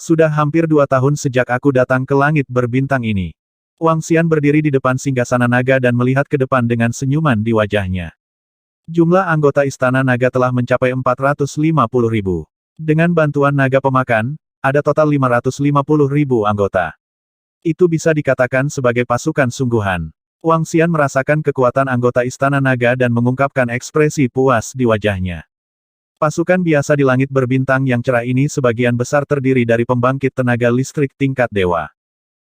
Sudah hampir 2 tahun sejak aku datang ke langit berbintang ini. Wang Xian berdiri di depan singgasana naga dan melihat ke depan dengan senyuman di wajahnya. Jumlah anggota Istana Naga telah mencapai 450.000. Dengan bantuan naga pemakan, ada total 550.000 anggota. Itu bisa dikatakan sebagai pasukan sungguhan. Wang Xian merasakan kekuatan anggota Istana Naga dan mengungkapkan ekspresi puas di wajahnya. Pasukan biasa di langit berbintang yang cerah ini sebagian besar terdiri dari pembangkit tenaga listrik tingkat dewa.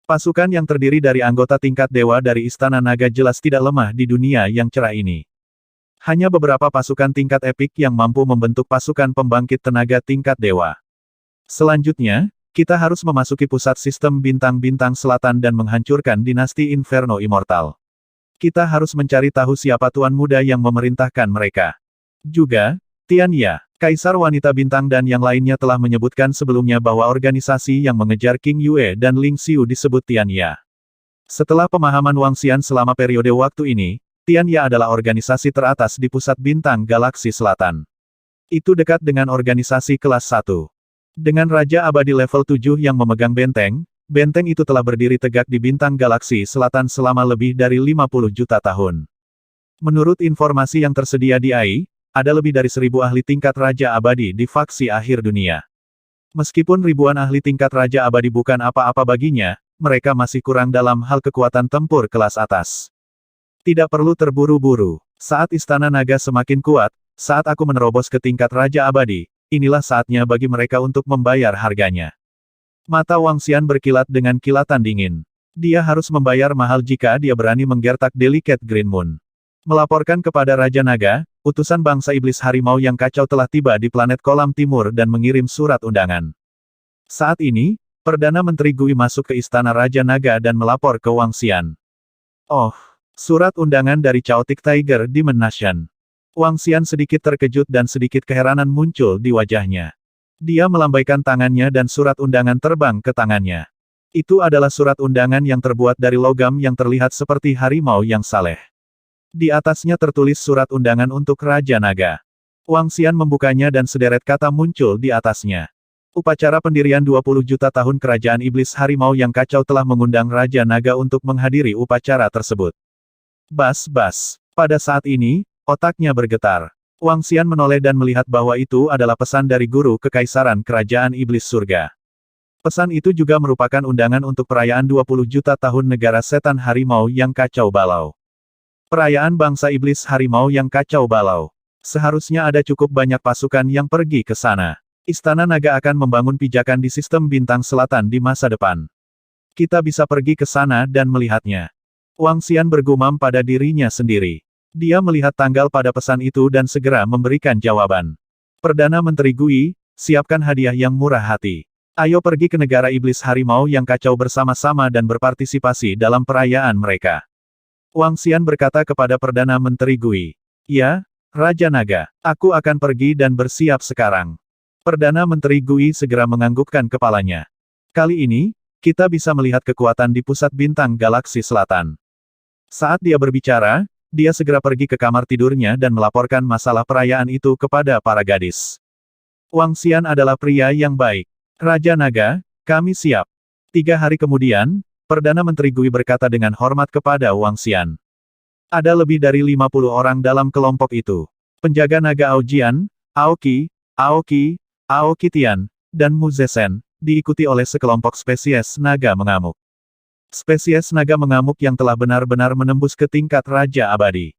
Pasukan yang terdiri dari anggota tingkat dewa dari Istana Naga jelas tidak lemah di dunia yang cerah ini. Hanya beberapa pasukan tingkat epik yang mampu membentuk pasukan pembangkit tenaga tingkat dewa. Selanjutnya, kita harus memasuki pusat sistem bintang-bintang selatan dan menghancurkan dinasti Inferno Immortal. Kita harus mencari tahu siapa tuan muda yang memerintahkan mereka. Juga, Tian Ya, Kaisar Wanita Bintang dan yang lainnya telah menyebutkan sebelumnya bahwa organisasi yang mengejar King Yue dan Ling Xiu disebut Tian Ya. Setelah pemahaman Wang Xian selama periode waktu ini, Tian Ya adalah organisasi teratas di pusat bintang galaksi selatan. Itu dekat dengan organisasi kelas 1. Dengan Raja Abadi level 7 yang memegang benteng, benteng itu telah berdiri tegak di bintang galaksi selatan selama lebih dari 50 juta tahun. Menurut informasi yang tersedia di AI, ada lebih dari 1000 ahli tingkat Raja Abadi di faksi akhir dunia. Meskipun ribuan ahli tingkat Raja Abadi bukan apa-apa baginya, mereka masih kurang dalam hal kekuatan tempur kelas atas. Tidak perlu terburu-buru. Saat Istana Naga semakin kuat, saat aku menerobos ke tingkat Raja Abadi, inilah saatnya bagi mereka untuk membayar harganya. Mata Wang Xian berkilat dengan kilatan dingin. Dia harus membayar mahal jika dia berani menggertak Delicate Green Moon. Melaporkan kepada Raja Naga, utusan bangsa iblis harimau yang kacau telah tiba di planet Kolam Timur dan mengirim surat undangan. Saat ini, Perdana Menteri Gui masuk ke Istana Raja Naga dan melapor ke Wang Xian. Oh, surat undangan dari Chaotic Tiger Demon Nation. Wang Xian sedikit terkejut dan sedikit keheranan muncul di wajahnya. Dia melambaikan tangannya dan surat undangan terbang ke tangannya. Itu adalah surat undangan yang terbuat dari logam yang terlihat seperti harimau yang saleh. Di atasnya tertulis surat undangan untuk Raja Naga. Wang Xian membukanya dan sederet kata muncul di atasnya. Upacara pendirian 20 juta tahun kerajaan iblis harimau yang kacau telah mengundang Raja Naga untuk menghadiri upacara tersebut. Bas-bas. Pada saat ini, otaknya bergetar. Wang Xian menoleh dan melihat bahwa itu adalah pesan dari guru kekaisaran kerajaan iblis surga. Pesan itu juga merupakan undangan untuk perayaan 20 juta tahun negara setan harimau yang kacau balau. Perayaan bangsa iblis harimau yang kacau balau. Seharusnya ada cukup banyak pasukan yang pergi ke sana. Istana Naga akan membangun pijakan di sistem bintang selatan di masa depan. Kita bisa pergi ke sana dan melihatnya. Wang Xian bergumam pada dirinya sendiri. Dia melihat tanggal pada pesan itu dan segera memberikan jawaban. Perdana Menteri Gui, siapkan hadiah yang murah hati. Ayo pergi ke negara iblis harimau yang kacau bersama-sama dan berpartisipasi dalam perayaan mereka. Wang Xian berkata kepada Perdana Menteri Gui. Ya, Raja Naga, aku akan pergi dan bersiap sekarang. Perdana Menteri Gui segera menganggukkan kepalanya. Kali ini, kita bisa melihat kekuatan di pusat bintang galaksi selatan. Saat dia berbicara, dia segera pergi ke kamar tidurnya dan melaporkan masalah perayaan itu kepada para gadis. Wang Xian adalah pria yang baik. Raja Naga, kami siap. 3 hari kemudian, Perdana Menteri Gui berkata dengan hormat kepada Wang Xian. Ada lebih dari 50 orang dalam kelompok itu. Penjaga naga Aojian, Aoki, Aoki Tian, dan Mu Zesen, diikuti oleh sekelompok spesies naga mengamuk. Spesies naga mengamuk yang telah benar-benar menembus ke tingkat Raja Abadi.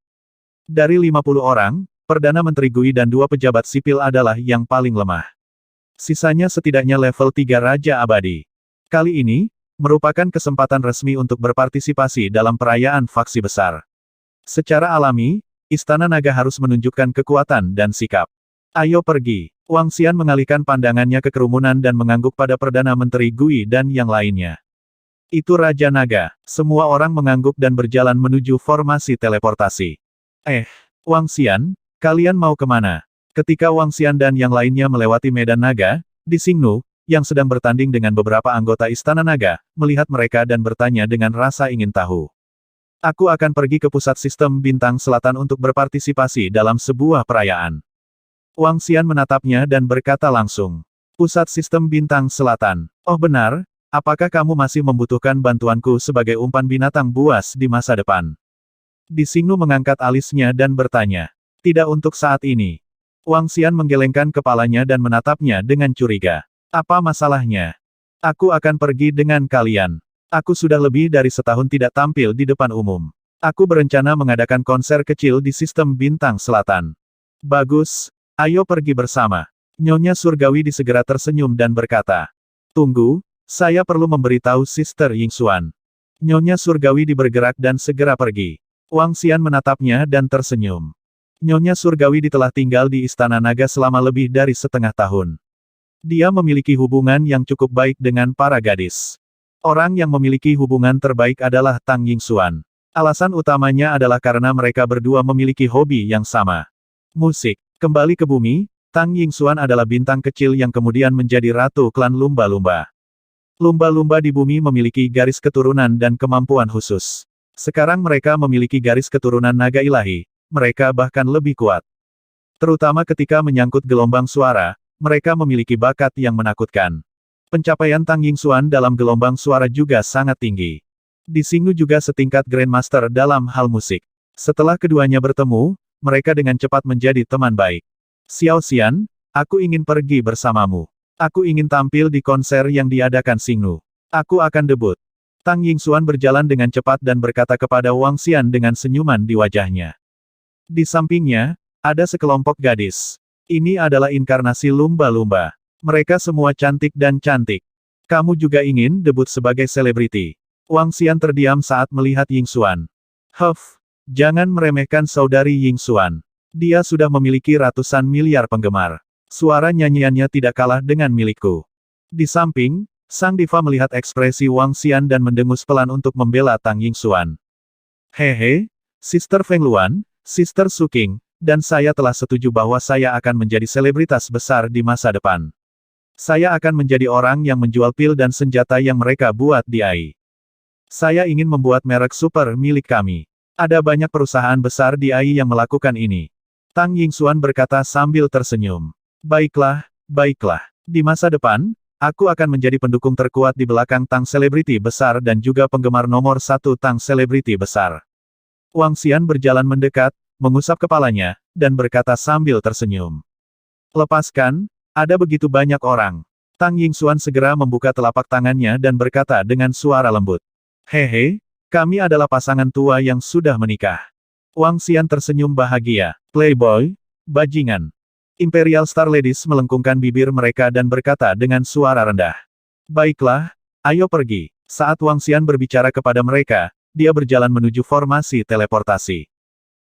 Dari 50 orang, Perdana Menteri Gui dan 2 pejabat sipil adalah yang paling lemah. Sisanya setidaknya level 3 Raja Abadi. Kali ini, merupakan kesempatan resmi untuk berpartisipasi dalam perayaan faksi besar. Secara alami, Istana Naga harus menunjukkan kekuatan dan sikap. Ayo pergi. Wang Xian mengalihkan pandangannya ke kerumunan dan mengangguk pada Perdana Menteri Gui dan yang lainnya. Itu Raja Naga. Semua orang mengangguk dan berjalan menuju formasi teleportasi. Wang Xian, kalian mau kemana? Ketika Wang Xian dan yang lainnya melewati medan naga, di Xingnu, yang sedang bertanding dengan beberapa anggota Istana Naga, melihat mereka dan bertanya dengan rasa ingin tahu. Aku akan pergi ke pusat sistem bintang selatan untuk berpartisipasi dalam sebuah perayaan. Wang Xian menatapnya dan berkata langsung. Pusat Sistem Bintang Selatan. Oh benar, apakah kamu masih membutuhkan bantuanku sebagai umpan binatang buas di masa depan? Xingnu mengangkat alisnya dan bertanya. Tidak untuk saat ini. Wang Xian menggelengkan kepalanya dan menatapnya dengan curiga. Apa masalahnya? Aku akan pergi dengan kalian. Aku sudah lebih dari setahun tidak tampil di depan umum. Aku berencana mengadakan konser kecil di Sistem Bintang Selatan. Bagus, ayo pergi bersama. Nyonya Surgawi segera tersenyum dan berkata. Tunggu, saya perlu memberitahu Sister Yingxuan. Nyonya Surgawi bergerak dan segera pergi. Wang Xian menatapnya dan tersenyum. Nyonya Surgawi telah tinggal di Istana Naga selama lebih dari setengah tahun. Dia memiliki hubungan yang cukup baik dengan para gadis. Orang yang memiliki hubungan terbaik adalah Tang Yingxuan. Alasan utamanya adalah karena mereka berdua memiliki hobi yang sama. Musik. Kembali ke bumi, Tang Yingxuan adalah bintang kecil yang kemudian menjadi ratu klan lumba-lumba. Lumba-lumba di bumi memiliki garis keturunan dan kemampuan khusus. Sekarang mereka memiliki garis keturunan naga ilahi, mereka bahkan lebih kuat. Terutama ketika menyangkut gelombang suara, mereka memiliki bakat yang menakutkan. Pencapaian Tang Yingxuan dalam gelombang suara juga sangat tinggi. Xingnu juga setingkat Grandmaster dalam hal musik. Setelah keduanya bertemu, mereka dengan cepat menjadi teman baik. Xiao Xian, aku ingin pergi bersamamu. Aku ingin tampil di konser yang diadakan Xingnu. Aku akan debut. Tang Yingxuan berjalan dengan cepat dan berkata kepada Wang Xian dengan senyuman di wajahnya. Di sampingnya, ada sekelompok gadis. Ini adalah inkarnasi lumba-lumba. Mereka semua cantik dan cantik. Kamu juga ingin debut sebagai selebriti. Wang Xian terdiam saat melihat Yingxuan. Jangan meremehkan saudari Yingxuan. Dia sudah memiliki ratusan miliar penggemar. Suara nyanyiannya tidak kalah dengan milikku. Di samping, Sang Diva melihat ekspresi Wang Xian dan mendengus pelan untuk membela Tang Yingxuan. Hehe, Sister Feng Luan, Sister Su Qing, dan saya telah setuju bahwa saya akan menjadi selebritas besar di masa depan. Saya akan menjadi orang yang menjual pil dan senjata yang mereka buat di AI. Saya ingin membuat merek super milik kami. Ada banyak perusahaan besar di AI yang melakukan ini. Tang Yingxuan berkata sambil tersenyum. Baiklah, baiklah. Di masa depan, aku akan menjadi pendukung terkuat di belakang Tang selebriti besar dan juga penggemar nomor satu Tang selebriti besar. Wang Xian berjalan mendekat, mengusap kepalanya, dan berkata sambil tersenyum. Lepaskan, ada begitu banyak orang. Tang Yingxuan segera membuka telapak tangannya dan berkata dengan suara lembut. Hehe, kami adalah pasangan tua yang sudah menikah. Wang Xian tersenyum bahagia. Playboy, bajingan. Imperial Star Ladies melengkungkan bibir mereka dan berkata dengan suara rendah. Baiklah, ayo pergi. Saat Wang Xian berbicara kepada mereka, dia berjalan menuju formasi teleportasi.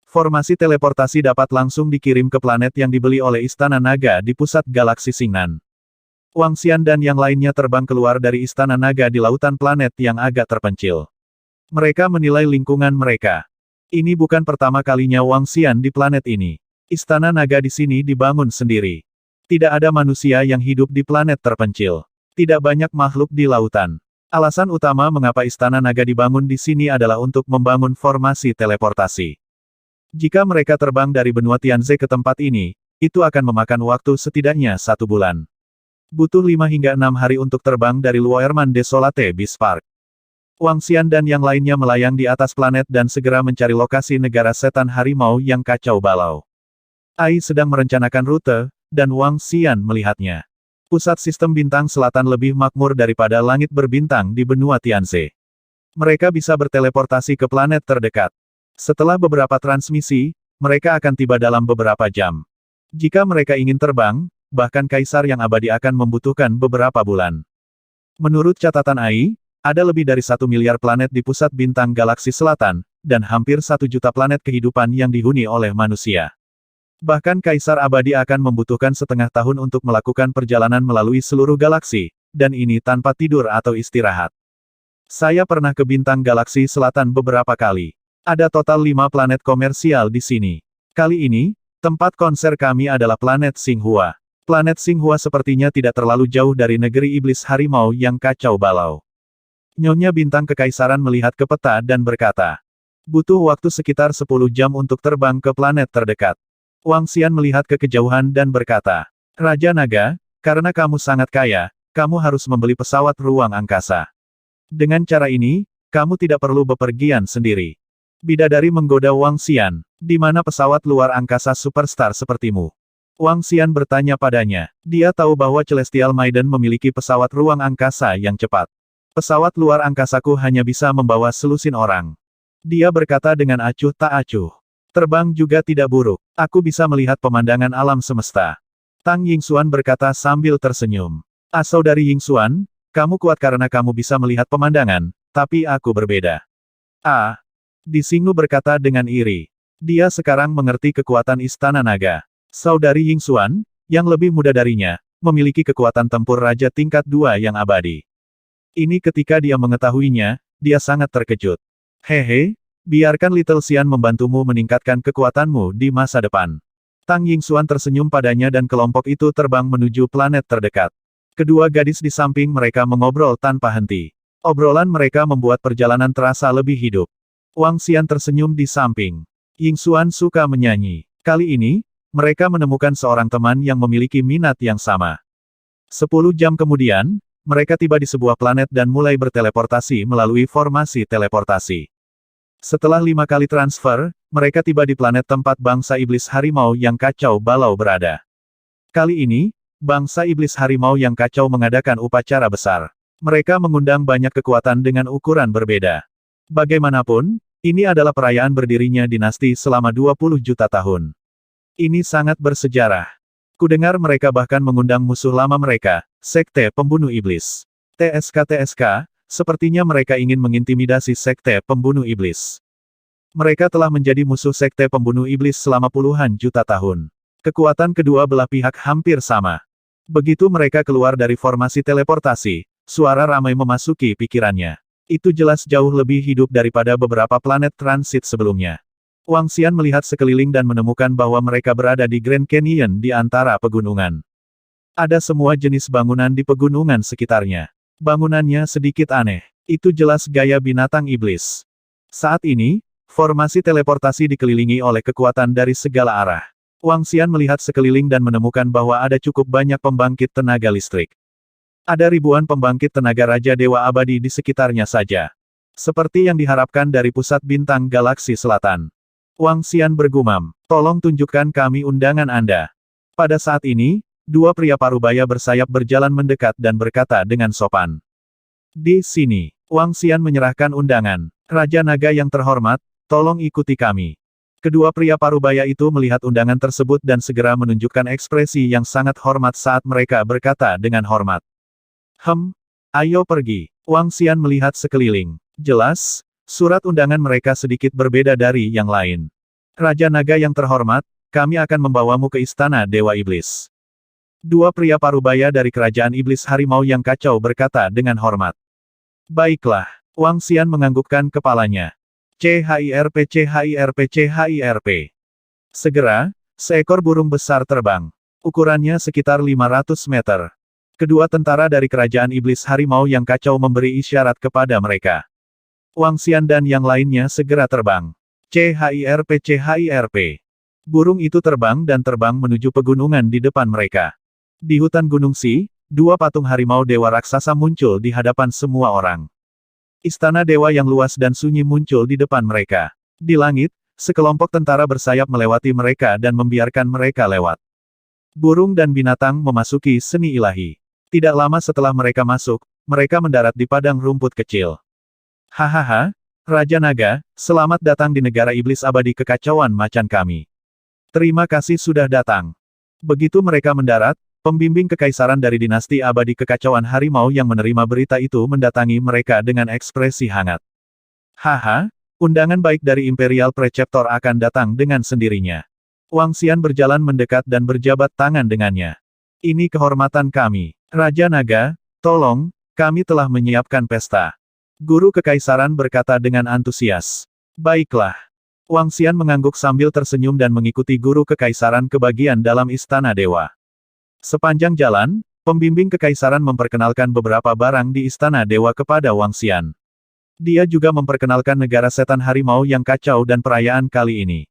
Formasi teleportasi dapat langsung dikirim ke planet yang dibeli oleh Istana Naga di pusat galaksi Xingnan. Wang Xian dan yang lainnya terbang keluar dari Istana Naga di lautan planet yang agak terpencil. Mereka menilai lingkungan mereka. Ini bukan pertama kalinya Wang Xian di planet ini. Istana Naga di sini dibangun sendiri. Tidak ada manusia yang hidup di planet terpencil. Tidak banyak makhluk di lautan. Alasan utama mengapa Istana Naga dibangun di sini adalah untuk membangun formasi teleportasi. Jika mereka terbang dari benua Tianze ke tempat ini, itu akan memakan waktu setidaknya 1 bulan. Butuh 5 hingga 6 hari untuk terbang dari Luoerman Desolate Beast Park. Wang Xian dan yang lainnya melayang di atas planet dan segera mencari lokasi negara setan harimau yang kacau balau. Ai sedang merencanakan rute, dan Wang Xian melihatnya. Pusat Sistem Bintang Selatan lebih makmur daripada langit berbintang di benua Tianze. Mereka bisa berteleportasi ke planet terdekat. Setelah beberapa transmisi, mereka akan tiba dalam beberapa jam. Jika mereka ingin terbang, bahkan Kaisar yang abadi akan membutuhkan beberapa bulan. Menurut catatan AI, ada lebih dari 1 miliar planet di pusat bintang galaksi selatan, dan hampir 1 juta planet kehidupan yang dihuni oleh manusia. Bahkan Kaisar abadi akan membutuhkan setengah tahun untuk melakukan perjalanan melalui seluruh galaksi, dan ini tanpa tidur atau istirahat. Saya pernah ke bintang galaksi selatan beberapa kali. Ada total 5 planet komersial di sini. Kali ini, tempat konser kami adalah planet Xinghua. Planet Xinghua sepertinya tidak terlalu jauh dari negeri iblis harimau yang kacau balau. Nyonya Bintang Kekaisaran melihat ke peta dan berkata, butuh waktu sekitar 10 jam untuk terbang ke planet terdekat. Wang Xian melihat ke kejauhan dan berkata, Raja Naga, Karena kamu sangat kaya, kamu harus membeli pesawat ruang angkasa. Dengan cara ini, kamu tidak perlu bepergian sendiri. Bidadari menggoda Wang Xian, di mana pesawat luar angkasa superstar sepertimu? Wang Xian bertanya padanya. Dia tahu bahwa Celestial Maiden memiliki pesawat ruang angkasa yang cepat. Pesawat luar angkasaku hanya bisa membawa selusin orang. Dia berkata dengan acuh tak acuh. Terbang juga tidak buruk. Aku bisa melihat pemandangan alam semesta. Tang Yingxuan berkata sambil tersenyum. Saudari Yingxuan, kamu kuat karena kamu bisa melihat pemandangan, tapi aku berbeda. Di Xingnu berkata dengan iri. Dia sekarang mengerti kekuatan Istana Naga. Saudari Yingxuan, yang lebih muda darinya, memiliki kekuatan tempur Raja tingkat 2 yang abadi. Ini ketika dia mengetahuinya, dia sangat terkejut. Hehe, biarkan Little Xian membantumu meningkatkan kekuatanmu di masa depan. Tang Yingxuan tersenyum padanya dan kelompok itu terbang menuju planet terdekat. Kedua gadis di samping mereka mengobrol tanpa henti. Obrolan mereka membuat perjalanan terasa lebih hidup. Wang Xian tersenyum di samping. Yingxuan suka menyanyi. Kali ini, mereka menemukan seorang teman yang memiliki minat yang sama. 10 jam kemudian, mereka tiba di sebuah planet dan mulai berteleportasi melalui formasi teleportasi. Setelah 5 kali transfer, mereka tiba di planet tempat bangsa iblis harimau yang kacau balau berada. Kali ini, bangsa iblis harimau yang kacau mengadakan upacara besar. Mereka mengundang banyak kekuatan dengan ukuran berbeda. Bagaimanapun, ini adalah perayaan berdirinya dinasti selama 20 juta tahun. Ini sangat bersejarah. Kudengar mereka bahkan mengundang musuh lama mereka, Sekte Pembunuh Iblis. TSK, sepertinya mereka ingin mengintimidasi Sekte Pembunuh Iblis. Mereka telah menjadi musuh Sekte Pembunuh Iblis selama puluhan juta tahun. Kekuatan kedua belah pihak hampir sama. Begitu mereka keluar dari formasi teleportasi, suara ramai memasuki pikirannya. Itu jelas jauh lebih hidup daripada beberapa planet transit sebelumnya. Wang Xian melihat sekeliling dan menemukan bahwa mereka berada di Grand Canyon di antara pegunungan. Ada semua jenis bangunan di pegunungan sekitarnya. Bangunannya sedikit aneh. Itu jelas gaya binatang iblis. Saat ini, formasi teleportasi dikelilingi oleh kekuatan dari segala arah. Wang Xian melihat sekeliling dan menemukan bahwa ada cukup banyak pembangkit tenaga listrik. Ada ribuan pembangkit tenaga Raja Dewa Abadi di sekitarnya saja. Seperti yang diharapkan dari pusat bintang galaksi selatan. Wang Xian bergumam, tolong tunjukkan kami undangan Anda. Pada saat ini, 2 pria parubaya bersayap berjalan mendekat dan berkata dengan sopan. Di sini, Wang Xian menyerahkan undangan. Raja Naga yang terhormat, tolong ikuti kami. Kedua pria parubaya itu melihat undangan tersebut dan segera menunjukkan ekspresi yang sangat hormat saat mereka berkata dengan hormat. Ayo pergi. Wang Xian melihat sekeliling. Jelas, surat undangan mereka sedikit berbeda dari yang lain. Raja Naga yang terhormat, kami akan membawamu ke Istana Dewa Iblis. 2 pria parubaya dari Kerajaan Iblis Harimau yang kacau berkata dengan hormat. Baiklah. Wang Xian menganggukkan kepalanya. CHIRP. Segera, seekor burung besar terbang. Ukurannya sekitar 500 meter. Kedua tentara dari Kerajaan Iblis Harimau yang kacau memberi isyarat kepada mereka. Wang Xian dan yang lainnya segera terbang. CHIRP. Burung itu terbang dan terbang menuju pegunungan di depan mereka. Di hutan Gunung Si, 2 patung harimau dewa raksasa muncul di hadapan semua orang. Istana dewa yang luas dan sunyi muncul di depan mereka. Di langit, sekelompok tentara bersayap melewati mereka dan membiarkan mereka lewat. Burung dan binatang memasuki seni ilahi. Tidak lama setelah mereka masuk, mereka mendarat di padang rumput kecil. Hahaha, Raja Naga, selamat datang di negara iblis abadi kekacauan macan kami. Terima kasih sudah datang. Begitu mereka mendarat, pembimbing kekaisaran dari dinasti abadi kekacauan harimau yang menerima berita itu mendatangi mereka dengan ekspresi hangat. Haha, undangan baik dari Imperial Preceptor akan datang dengan sendirinya. Wang Xian berjalan mendekat dan berjabat tangan dengannya. Ini kehormatan kami. Raja Naga, tolong, kami telah menyiapkan pesta. Guru kekaisaran berkata dengan antusias. Baiklah. Wang Xian mengangguk sambil tersenyum dan mengikuti guru kekaisaran ke bagian dalam istana dewa. Sepanjang jalan, pembimbing kekaisaran memperkenalkan beberapa barang di Istana Dewa kepada Wang Xian. Dia juga memperkenalkan negara setan harimau yang kacau dan perayaan kali ini.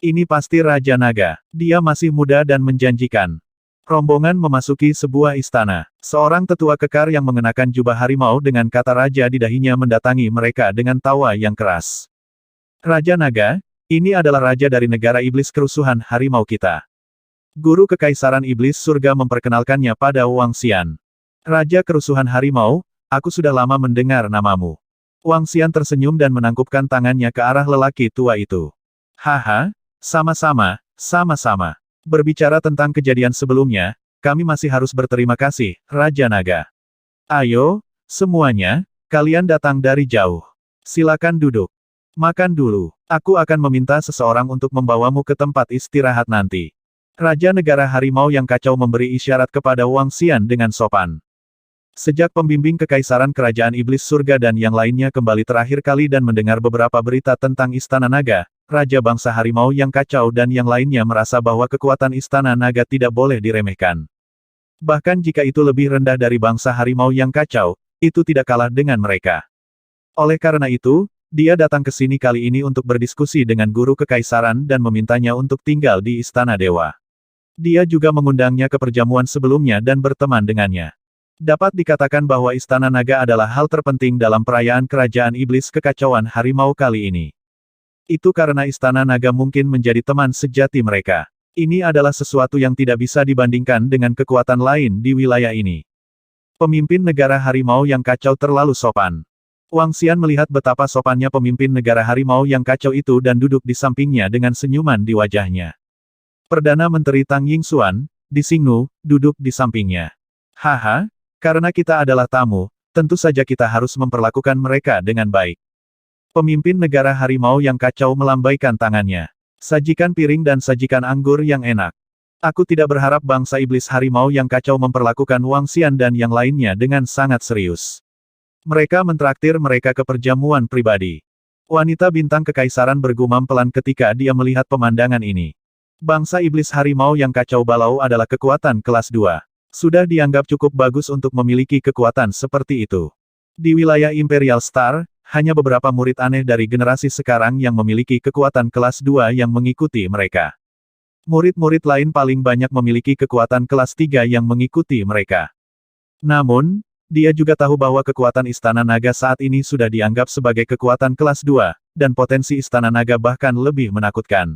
Ini pasti Raja Naga. Dia masih muda dan menjanjikan. Rombongan memasuki sebuah istana. Seorang tetua kekar yang mengenakan jubah harimau dengan kata raja di dahinya mendatangi mereka dengan tawa yang keras. Raja Naga, ini adalah raja dari negara iblis kerusuhan harimau kita. Guru Kekaisaran Iblis Surga memperkenalkannya pada Wang Xian. Raja kerusuhan harimau, aku sudah lama mendengar namamu. Wang Xian tersenyum dan menangkupkan tangannya ke arah lelaki tua itu. Haha, sama-sama, sama-sama. Berbicara tentang kejadian sebelumnya, kami masih harus berterima kasih, Raja Naga. Ayo, semuanya, kalian datang dari jauh. Silakan duduk. Makan dulu. Aku akan meminta seseorang untuk membawamu ke tempat istirahat nanti. Raja Negara Harimau yang kacau memberi isyarat kepada Wang Xian dengan sopan. Sejak pembimbing Kekaisaran Kerajaan Iblis Surga dan yang lainnya kembali terakhir kali dan mendengar beberapa berita tentang Istana Naga, Raja Bangsa Harimau yang kacau dan yang lainnya merasa bahwa kekuatan Istana Naga tidak boleh diremehkan. Bahkan jika itu lebih rendah dari Bangsa Harimau yang kacau, itu tidak kalah dengan mereka. Oleh karena itu, dia datang ke sini kali ini untuk berdiskusi dengan Guru Kekaisaran dan memintanya untuk tinggal di Istana Dewa. Dia juga mengundangnya ke perjamuan sebelumnya dan berteman dengannya. Dapat dikatakan bahwa Istana Naga adalah hal terpenting dalam perayaan Kerajaan Iblis Kekacauan Harimau kali ini. Itu karena Istana Naga mungkin menjadi teman sejati mereka. Ini adalah sesuatu yang tidak bisa dibandingkan dengan kekuatan lain di wilayah ini. Pemimpin negara harimau yang kacau terlalu sopan. Wang Xian melihat betapa sopannya pemimpin negara harimau yang kacau itu dan duduk di sampingnya dengan senyuman di wajahnya. Perdana Menteri Tang Yingxuan, di Xingnu, duduk di sampingnya. Haha. Karena kita adalah tamu, tentu saja kita harus memperlakukan mereka dengan baik. Pemimpin negara harimau yang kacau melambaikan tangannya. Sajikan piring dan sajikan anggur yang enak. Aku tidak berharap bangsa iblis harimau yang kacau memperlakukan Wang Xian dan yang lainnya dengan sangat serius. Mereka mentraktir mereka ke perjamuan pribadi. Wanita bintang kekaisaran bergumam pelan ketika dia melihat pemandangan ini. Bangsa iblis harimau yang kacau balau adalah kekuatan kelas 2. Sudah dianggap cukup bagus untuk memiliki kekuatan seperti itu. Di wilayah Imperial Star, hanya beberapa murid aneh dari generasi sekarang yang memiliki kekuatan kelas 2 yang mengikuti mereka. Murid-murid lain paling banyak memiliki kekuatan kelas 3 yang mengikuti mereka. Namun, dia juga tahu bahwa kekuatan Istana Naga saat ini sudah dianggap sebagai kekuatan kelas 2, dan potensi Istana Naga bahkan lebih menakutkan.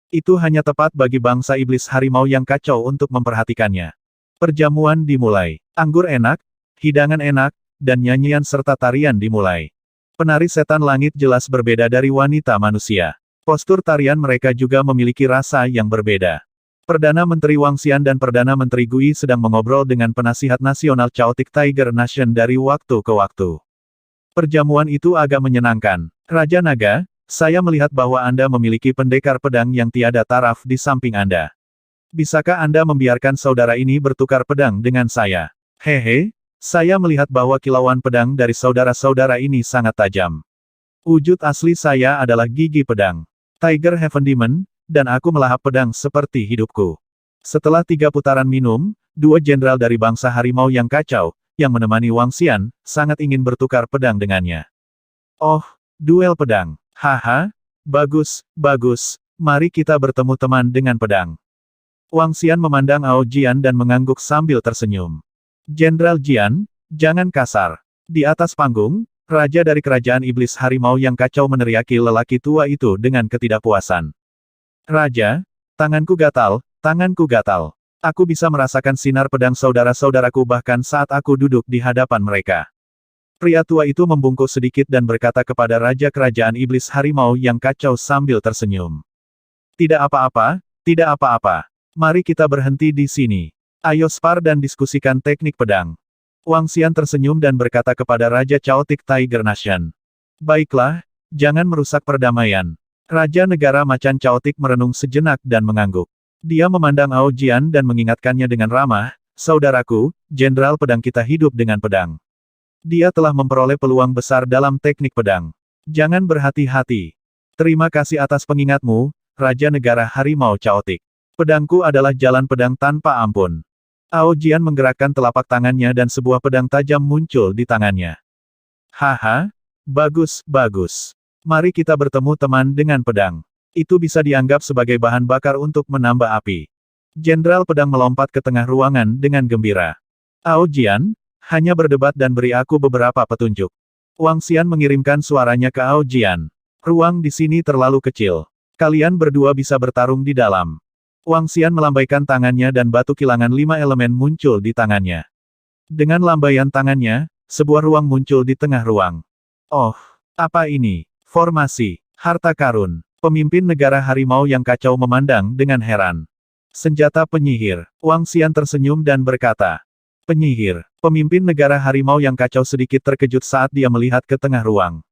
Itu hanya tepat bagi bangsa iblis harimau yang kacau untuk memperhatikannya. Perjamuan dimulai. Anggur enak, hidangan enak, dan nyanyian serta tarian dimulai. Penari setan langit jelas berbeda dari wanita manusia. Postur tarian mereka juga memiliki rasa yang berbeda. Perdana Menteri Wang Xian dan Perdana Menteri Gui sedang mengobrol dengan penasihat nasional Chaotic Tiger Nation dari waktu ke waktu. Perjamuan itu agak menyenangkan. Raja Naga, saya melihat bahwa Anda memiliki pendekar pedang yang tiada taraf di samping Anda. Bisakah Anda membiarkan saudara ini bertukar pedang dengan saya? Hehe, saya melihat bahwa kilauan pedang dari saudara-saudara ini sangat tajam. Wujud asli saya adalah gigi pedang. Tiger Heaven Demon, dan aku melahap pedang seperti hidupku. Setelah 3 putaran minum, 2 jenderal dari bangsa harimau yang kacau, yang menemani Wang Xian, sangat ingin bertukar pedang dengannya. Oh, duel pedang. Haha, bagus, bagus, mari kita bertemu teman dengan pedang. Wang Xian memandang Ao Jian dan mengangguk sambil tersenyum. Jenderal Jian, jangan kasar. Di atas panggung, raja dari kerajaan iblis harimau yang kacau meneriaki lelaki tua itu dengan ketidakpuasan. Raja, tanganku gatal, tanganku gatal. Aku bisa merasakan sinar pedang saudara-saudaraku bahkan saat aku duduk di hadapan mereka. Pria tua itu membungkuk sedikit dan berkata kepada raja kerajaan iblis harimau yang kacau sambil tersenyum. Tidak apa-apa, tidak apa-apa. Mari kita berhenti di sini. Ayo spar dan diskusikan teknik pedang. Wang Xian tersenyum dan berkata kepada Raja Chaotic Tiger Nation. Baiklah, jangan merusak perdamaian. Raja negara macan Chaotic merenung sejenak dan mengangguk. Dia memandang Ao Jian dan mengingatkannya dengan ramah, saudaraku, jenderal pedang kita hidup dengan pedang. Dia telah memperoleh peluang besar dalam teknik pedang. Jangan berhati-hati. Terima kasih atas pengingatmu, Raja negara harimau Chaotic. Pedangku adalah jalan pedang tanpa ampun. Ao Jian menggerakkan telapak tangannya dan sebuah pedang tajam muncul di tangannya. Haha, bagus, bagus. Mari kita bertemu teman dengan pedang. Itu bisa dianggap sebagai bahan bakar untuk menambah api. Jenderal Pedang melompat ke tengah ruangan dengan gembira. Ao Jian, hanya berdebat dan beri aku beberapa petunjuk. Wang Xian mengirimkan suaranya ke Ao Jian. Ruang di sini terlalu kecil. Kalian berdua bisa bertarung di dalam. Wang Xian melambaikan tangannya dan batu kilangan 5 elemen muncul di tangannya. Dengan lambaian tangannya, sebuah ruang muncul di tengah ruang. Oh, apa ini? Formasi, harta karun. Pemimpin negara harimau yang kacau memandang dengan heran. Senjata penyihir. Wang Xian tersenyum dan berkata. Penyihir. Pemimpin negara harimau yang kacau sedikit terkejut saat dia melihat ke tengah ruang.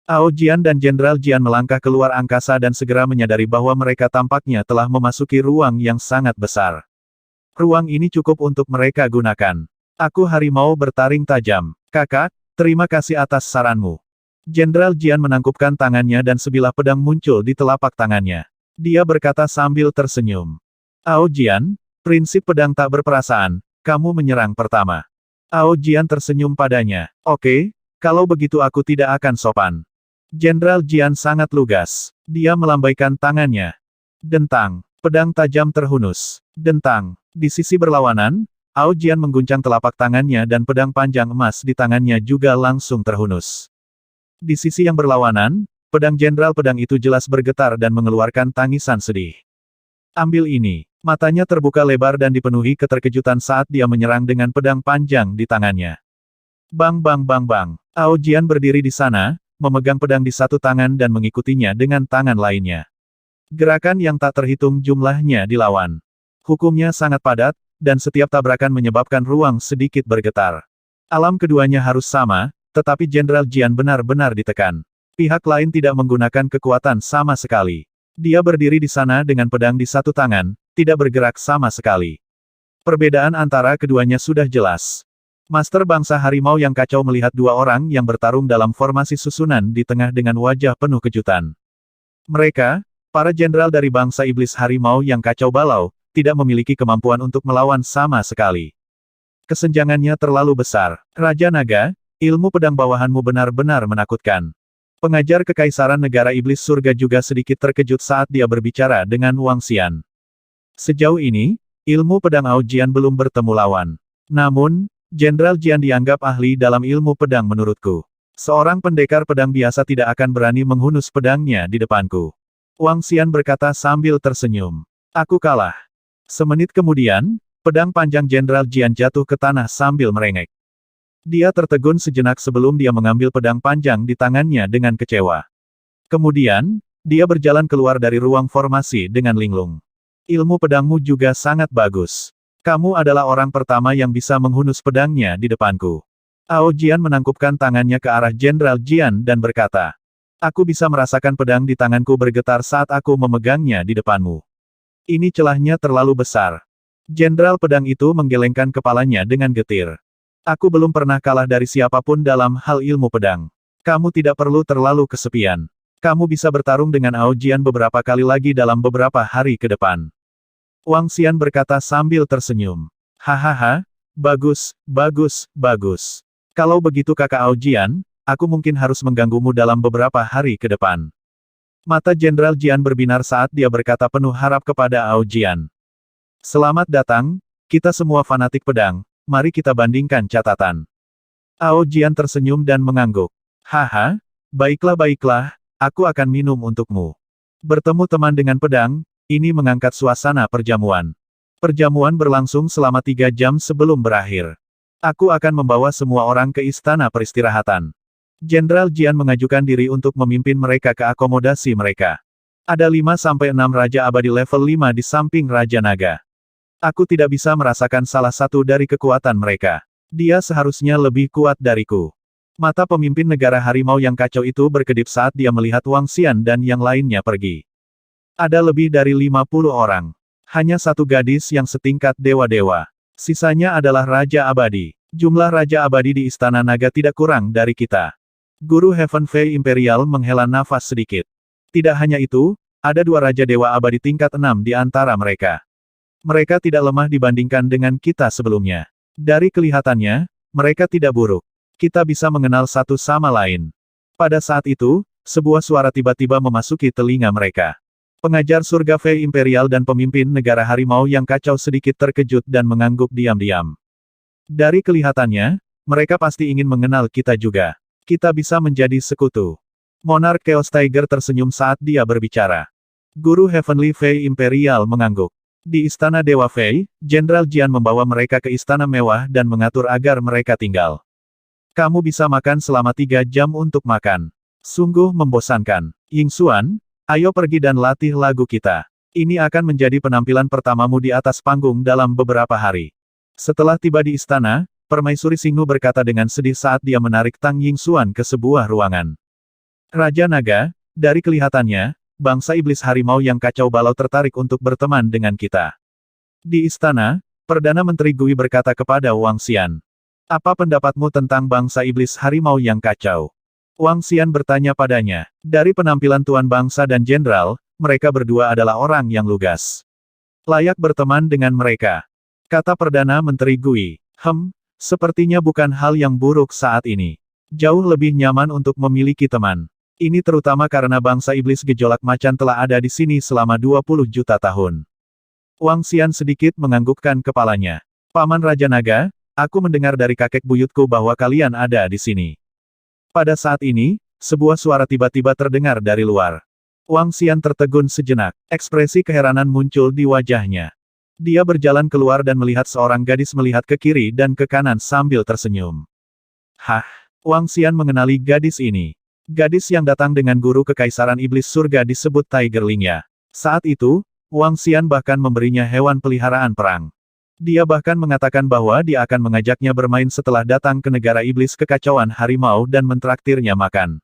Ao Jian dan Jenderal Jian melangkah keluar angkasa dan segera menyadari bahwa mereka tampaknya telah memasuki ruang yang sangat besar. Ruang ini cukup untuk mereka gunakan. Aku harimau bertaring tajam. Kakak, terima kasih atas saranmu. Jenderal Jian menangkupkan tangannya dan sebilah pedang muncul di telapak tangannya. Dia berkata sambil tersenyum. Ao Jian, prinsip pedang tak berperasaan, kamu menyerang pertama. Ao Jian tersenyum padanya. Oke, kalau begitu aku tidak akan sopan. Jenderal Jian sangat lugas. Dia melambaikan tangannya. Dentang. Pedang tajam terhunus. Dentang. Di sisi berlawanan, Ao Jian mengguncang telapak tangannya dan pedang panjang emas di tangannya juga langsung terhunus. Di sisi yang berlawanan, pedang jenderal pedang itu jelas bergetar dan mengeluarkan tangisan sedih. Ambil ini. Matanya terbuka lebar dan dipenuhi keterkejutan saat dia menyerang dengan pedang panjang di tangannya. Bang bang bang bang. Ao Jian berdiri di sana, memegang pedang di satu tangan dan mengikutinya dengan tangan lainnya. Gerakan yang tak terhitung jumlahnya dilawan. Hukumnya sangat padat, dan setiap tabrakan menyebabkan ruang sedikit bergetar. Alam keduanya harus sama, tetapi Jenderal Jian benar-benar ditekan. Pihak lain tidak menggunakan kekuatan sama sekali. Dia berdiri di sana dengan pedang di satu tangan, tidak bergerak sama sekali. Perbedaan antara keduanya sudah jelas. Master bangsa harimau yang kacau melihat dua orang yang bertarung dalam formasi susunan di tengah dengan wajah penuh kejutan. Mereka, para jenderal dari bangsa iblis harimau yang kacau balau, tidak memiliki kemampuan untuk melawan sama sekali. Kesenjangannya terlalu besar. Raja Naga, ilmu pedang bawahanmu benar-benar menakutkan. Pengajar Kekaisaran Negara Iblis Surga juga sedikit terkejut saat dia berbicara dengan Wang Xian. Sejauh ini, ilmu pedang Ao Jian belum bertemu lawan. Namun, Jenderal Jian dianggap ahli dalam ilmu pedang menurutku. Seorang pendekar pedang biasa tidak akan berani menghunus pedangnya di depanku. Wang Xian berkata sambil tersenyum. Aku kalah. Semenit kemudian, pedang panjang Jenderal Jian jatuh ke tanah sambil merengek. Dia tertegun sejenak sebelum dia mengambil pedang panjang di tangannya dengan kecewa. Kemudian, dia berjalan keluar dari ruang formasi dengan linglung. Ilmu pedangmu juga sangat bagus. Kamu adalah orang pertama yang bisa menghunus pedangnya di depanku. Ao Jian menangkupkan tangannya ke arah Jenderal Jian dan berkata, aku bisa merasakan pedang di tanganku bergetar saat aku memegangnya di depanmu. Ini celahnya terlalu besar. Jenderal pedang itu menggelengkan kepalanya dengan getir. Aku belum pernah kalah dari siapapun dalam hal ilmu pedang. Kamu tidak perlu terlalu kesepian. Kamu bisa bertarung dengan Ao Jian beberapa kali lagi dalam beberapa hari ke depan. Wang Xian berkata sambil tersenyum. Hahaha, bagus, bagus, bagus. Kalau begitu kakak Ao Jian, aku mungkin harus mengganggumu dalam beberapa hari ke depan. Mata Jenderal Jian berbinar saat dia berkata penuh harap kepada Ao Jian. Selamat datang, kita semua fanatik pedang. Mari kita bandingkan catatan. Ao Jian tersenyum dan mengangguk. Haha, baiklah, aku akan minum untukmu. Bertemu teman dengan pedang, ini mengangkat suasana perjamuan. Perjamuan berlangsung selama 3 jam sebelum berakhir. Aku akan membawa semua orang ke istana peristirahatan. Jenderal Jian mengajukan diri untuk memimpin mereka ke akomodasi mereka. Ada 5-6 Raja Abadi level 5 di samping Raja Naga. Aku tidak bisa merasakan salah satu dari kekuatan mereka. Dia seharusnya lebih kuat dariku. Mata pemimpin negara harimau yang kacau itu berkedip saat dia melihat Wang Xian dan yang lainnya pergi. Ada lebih dari 50 orang. Hanya satu gadis yang setingkat dewa-dewa. Sisanya adalah Raja Abadi. Jumlah Raja Abadi di Istana Naga tidak kurang dari kita. Guru Heaven Fei Imperial menghela nafas sedikit. Tidak hanya itu, ada 2 Raja Dewa Abadi tingkat 6 di antara mereka. Mereka tidak lemah dibandingkan dengan kita sebelumnya. Dari kelihatannya, mereka tidak buruk. Kita bisa mengenal satu sama lain. Pada saat itu, sebuah suara tiba-tiba memasuki telinga mereka. Pengajar surga Fei Imperial dan pemimpin negara harimau yang kacau sedikit terkejut dan mengangguk diam-diam. Dari kelihatannya, mereka pasti ingin mengenal kita juga. Kita bisa menjadi sekutu. Monarch Chaos Tiger tersenyum saat dia berbicara. Guru Heavenly Fei Imperial mengangguk. Di Istana Dewa Fei, Jenderal Jian membawa mereka ke istana mewah dan mengatur agar mereka tinggal. Kamu bisa makan selama 3 jam untuk makan. Sungguh membosankan. Ying Xuan, ayo pergi dan latih lagu kita. Ini akan menjadi penampilan pertamamu di atas panggung dalam beberapa hari. Setelah tiba di istana, Permaisuri Xingnu berkata dengan sedih saat dia menarik Tang Ying Xuan ke sebuah ruangan. Raja Naga, dari kelihatannya, bangsa iblis harimau yang kacau balau tertarik untuk berteman dengan kita. Di istana, Perdana Menteri Gui berkata kepada Wang Xian. Apa pendapatmu tentang bangsa iblis harimau yang kacau? Wang Xian bertanya padanya. Dari penampilan Tuan Bangsa dan Jenderal, mereka berdua adalah orang yang lugas. Layak berteman dengan mereka. Kata Perdana Menteri Gui. Sepertinya bukan hal yang buruk saat ini. Jauh lebih nyaman untuk memiliki teman. Ini terutama karena bangsa iblis gejolak macan telah ada di sini selama 20 juta tahun. Wang Xian sedikit menganggukkan kepalanya. Paman Raja Naga, aku mendengar dari kakek buyutku bahwa kalian ada di sini. Pada saat ini, sebuah suara tiba-tiba terdengar dari luar. Wang Xian tertegun sejenak. Ekspresi keheranan muncul di wajahnya. Dia berjalan keluar dan melihat seorang gadis melihat ke kiri dan ke kanan sambil tersenyum. Hah? Wang Xian mengenali gadis ini. Gadis yang datang dengan guru kekaisaran iblis surga disebut Tiger Lingya. Saat itu, Wang Xian bahkan memberinya hewan peliharaan perang. Dia bahkan mengatakan bahwa dia akan mengajaknya bermain setelah datang ke negara iblis kekacauan harimau dan mentraktirnya makan.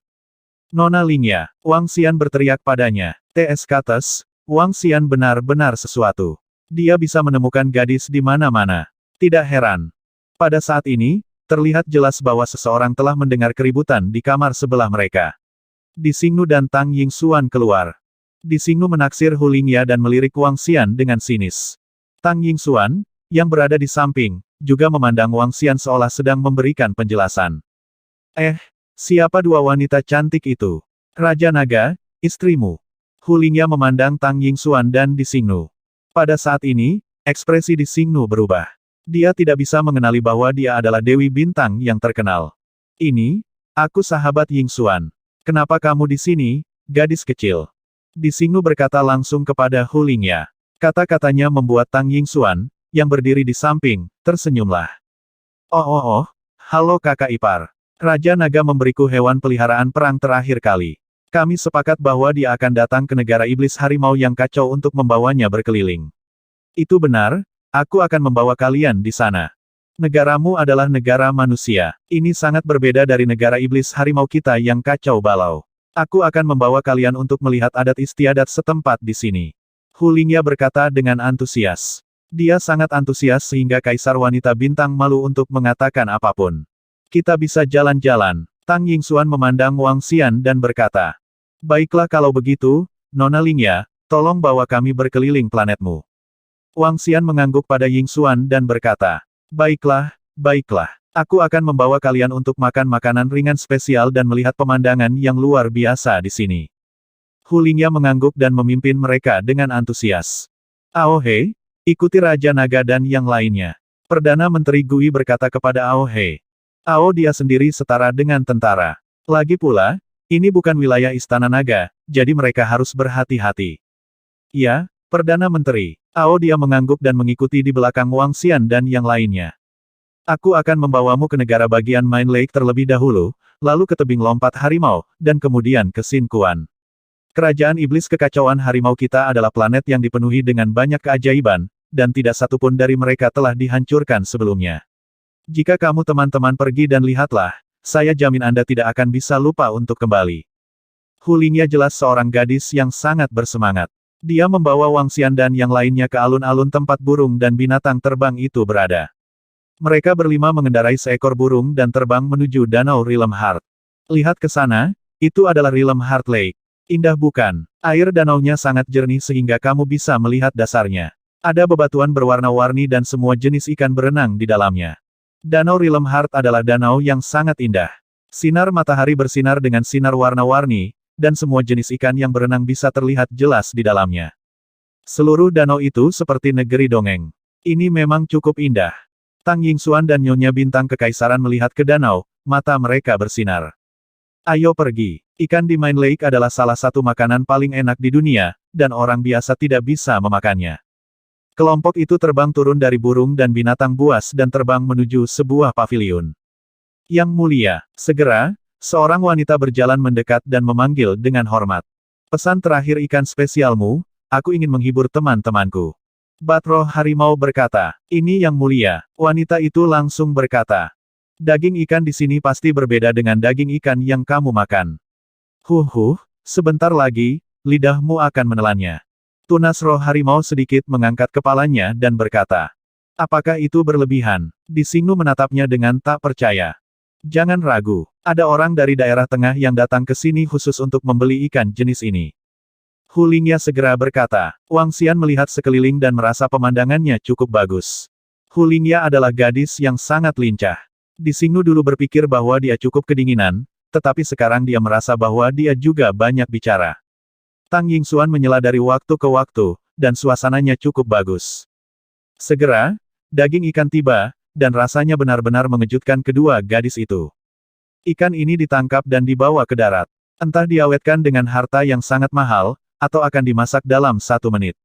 Nona Lingya, Wang Xian berteriak padanya. T.S. Kates, Wang Xian benar-benar sesuatu. Dia bisa menemukan gadis di mana-mana. Tidak heran. Pada saat ini, terlihat jelas bahwa seseorang telah mendengar keributan di kamar sebelah mereka. Di Xingnu dan Tang Ying Xuan keluar. Di Xingnu menaksir Hu Lingya dan melirik Wang Xian dengan sinis. Tang Ying Xuan, yang berada di samping, juga memandang Wang Xian seolah sedang memberikan penjelasan. Siapa dua wanita cantik itu? Raja Naga, istrimu. Hu Lingya memandang Tang Ying Xuan dan di Xingnu. Pada saat ini, ekspresi di Xingnu berubah. Dia tidak bisa mengenali bahwa dia adalah Dewi Bintang yang terkenal. Ini, aku sahabat Ying Xuan. Kenapa kamu di sini, gadis kecil? Di Xingnu berkata langsung kepada Hu Lingya. Kata-katanya membuat Tang Ying Xuan, yang berdiri di samping, tersenyumlah. Halo kakak ipar. Raja Naga memberiku hewan peliharaan perang terakhir kali. Kami sepakat bahwa dia akan datang ke negara iblis harimau yang kacau untuk membawanya berkeliling. Itu benar, aku akan membawa kalian di sana. Negaramu adalah negara manusia. Ini sangat berbeda dari negara iblis harimau kita yang kacau balau. Aku akan membawa kalian untuk melihat adat istiadat setempat di sini. Hu Lingya berkata dengan antusias. Dia sangat antusias sehingga Kaisar Wanita Bintang malu untuk mengatakan apapun. Kita bisa jalan-jalan. Tang Ying Xuan memandang Wang Xian dan berkata. Baiklah kalau begitu, Nona Lingya, tolong bawa kami berkeliling planetmu. Wang Xian mengangguk pada Ying Xuan dan berkata. Baiklah. Aku akan membawa kalian untuk makan makanan ringan spesial dan melihat pemandangan yang luar biasa di sini. Hu Lingya mengangguk dan memimpin mereka dengan antusias. Aohe, ikuti Raja Naga dan yang lainnya. Perdana Menteri Gui berkata kepada Aohe. Dia sendiri setara dengan tentara. Lagi pula, ini bukan wilayah Istana Naga, jadi mereka harus berhati-hati. Ya, Perdana Menteri. Dia mengangguk dan mengikuti di belakang Wang Xian dan yang lainnya. Aku akan membawamu ke negara bagian Mine Lake terlebih dahulu, lalu ke tebing lompat harimau, dan kemudian ke Xin Kuan. Kerajaan iblis kekacauan harimau kita adalah planet yang dipenuhi dengan banyak keajaiban, dan tidak satupun dari mereka telah dihancurkan sebelumnya. Jika kamu teman-teman pergi dan lihatlah, saya jamin Anda tidak akan bisa lupa untuk kembali. Hu Lingya jelas seorang gadis yang sangat bersemangat. Dia membawa Wang Xian dan yang lainnya ke alun-alun tempat burung dan binatang terbang itu berada. Mereka berlima mengendarai seekor burung dan terbang menuju Danau Rilem Heart. Lihat ke sana, itu adalah Rilem Heart Lake. Indah bukan? Air danaunya sangat jernih sehingga kamu bisa melihat dasarnya. Ada bebatuan berwarna-warni dan semua jenis ikan berenang di dalamnya. Danau Rilem Heart adalah danau yang sangat indah. Sinar matahari bersinar dengan sinar warna-warni, dan semua jenis ikan yang berenang bisa terlihat jelas di dalamnya. Seluruh danau itu seperti negeri dongeng. Ini memang cukup indah. Tang Yingxuan dan Nyonya Bintang Kekaisaran melihat ke danau, mata mereka bersinar. Ayo pergi. Ikan di Mine Lake adalah salah satu makanan paling enak di dunia, dan orang biasa tidak bisa memakannya. Kelompok itu terbang turun dari burung dan binatang buas dan terbang menuju sebuah paviliun. Yang mulia, segera, seorang wanita berjalan mendekat dan memanggil dengan hormat. Pesan terakhir ikan spesialmu, aku ingin menghibur teman-temanku. Batroh Harimau berkata, ini yang mulia. Wanita itu langsung berkata, daging ikan di sini pasti berbeda dengan daging ikan yang kamu makan. Sebentar lagi, lidahmu akan menelannya. Tunas roh harimau sedikit mengangkat kepalanya dan berkata, apakah itu berlebihan? Disingnu menatapnya dengan tak percaya. Jangan ragu, ada orang dari daerah tengah yang datang ke sini khusus untuk membeli ikan jenis ini. Hu Lingya segera berkata, Wang Xian melihat sekeliling dan merasa pemandangannya cukup bagus. Hu Lingya adalah gadis yang sangat lincah. Disingnu dulu berpikir bahwa dia cukup kedinginan, tetapi sekarang dia merasa bahwa dia juga banyak bicara. Tang Yingxuan menyela dari waktu ke waktu, dan suasananya cukup bagus. Segera, daging ikan tiba, dan rasanya benar-benar mengejutkan kedua gadis itu. Ikan ini ditangkap dan dibawa ke darat. Entah diawetkan dengan harta yang sangat mahal, atau akan dimasak dalam 1 menit.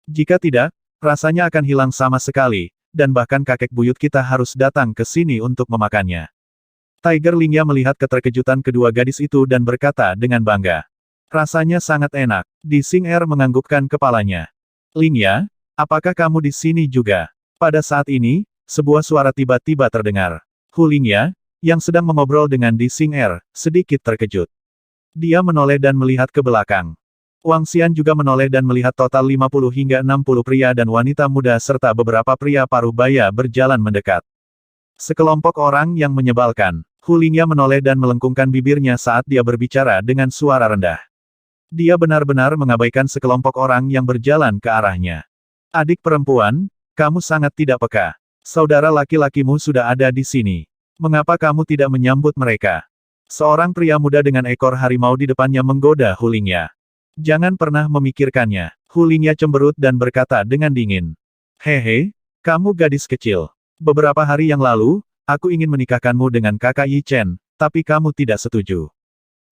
Jika tidak, rasanya akan hilang sama sekali, dan bahkan kakek buyut kita harus datang ke sini untuk memakannya. Tiger Lingya melihat keterkejutan kedua gadis itu dan berkata dengan bangga. Rasanya sangat enak. Di Sing Er menganggukkan kepalanya. Lingya, apakah kamu di sini juga? Pada saat ini, sebuah suara tiba-tiba terdengar. Hu Lingya, yang sedang mengobrol dengan Di Sing Er, sedikit terkejut. Dia menoleh dan melihat ke belakang. Wang Xian juga menoleh dan melihat total 50 hingga 60 pria dan wanita muda serta beberapa pria paruh baya berjalan mendekat. Sekelompok orang yang menyebalkan. Hu Lingya menoleh dan melengkungkan bibirnya saat dia berbicara dengan suara rendah. Dia benar-benar mengabaikan sekelompok orang yang berjalan ke arahnya. Adik perempuan, kamu sangat tidak peka. Saudara laki-lakimu sudah ada di sini. Mengapa kamu tidak menyambut mereka? Seorang pria muda dengan ekor harimau di depannya menggoda Hu Lingya. Jangan pernah memikirkannya. Hu Lingya cemberut dan berkata dengan dingin. Hehe, kamu gadis kecil. Beberapa hari yang lalu, aku ingin menikahkanmu dengan kakak Yi Chen, tapi kamu tidak setuju.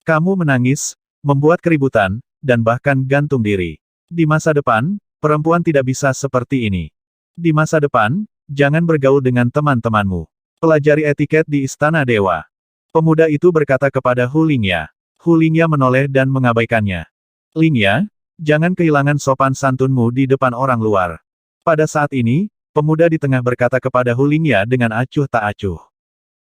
Kamu menangis, membuat keributan, dan bahkan gantung diri. Di masa depan, perempuan tidak bisa seperti ini. Di masa depan, jangan bergaul dengan teman-temanmu. Pelajari etiket di Istana Dewa. Pemuda itu berkata kepada Hu Lingya. Hu Lingya menoleh dan mengabaikannya. Lingya, jangan kehilangan sopan santunmu di depan orang luar. Pada saat ini, pemuda di tengah berkata kepada Hu Lingya dengan acuh tak acuh.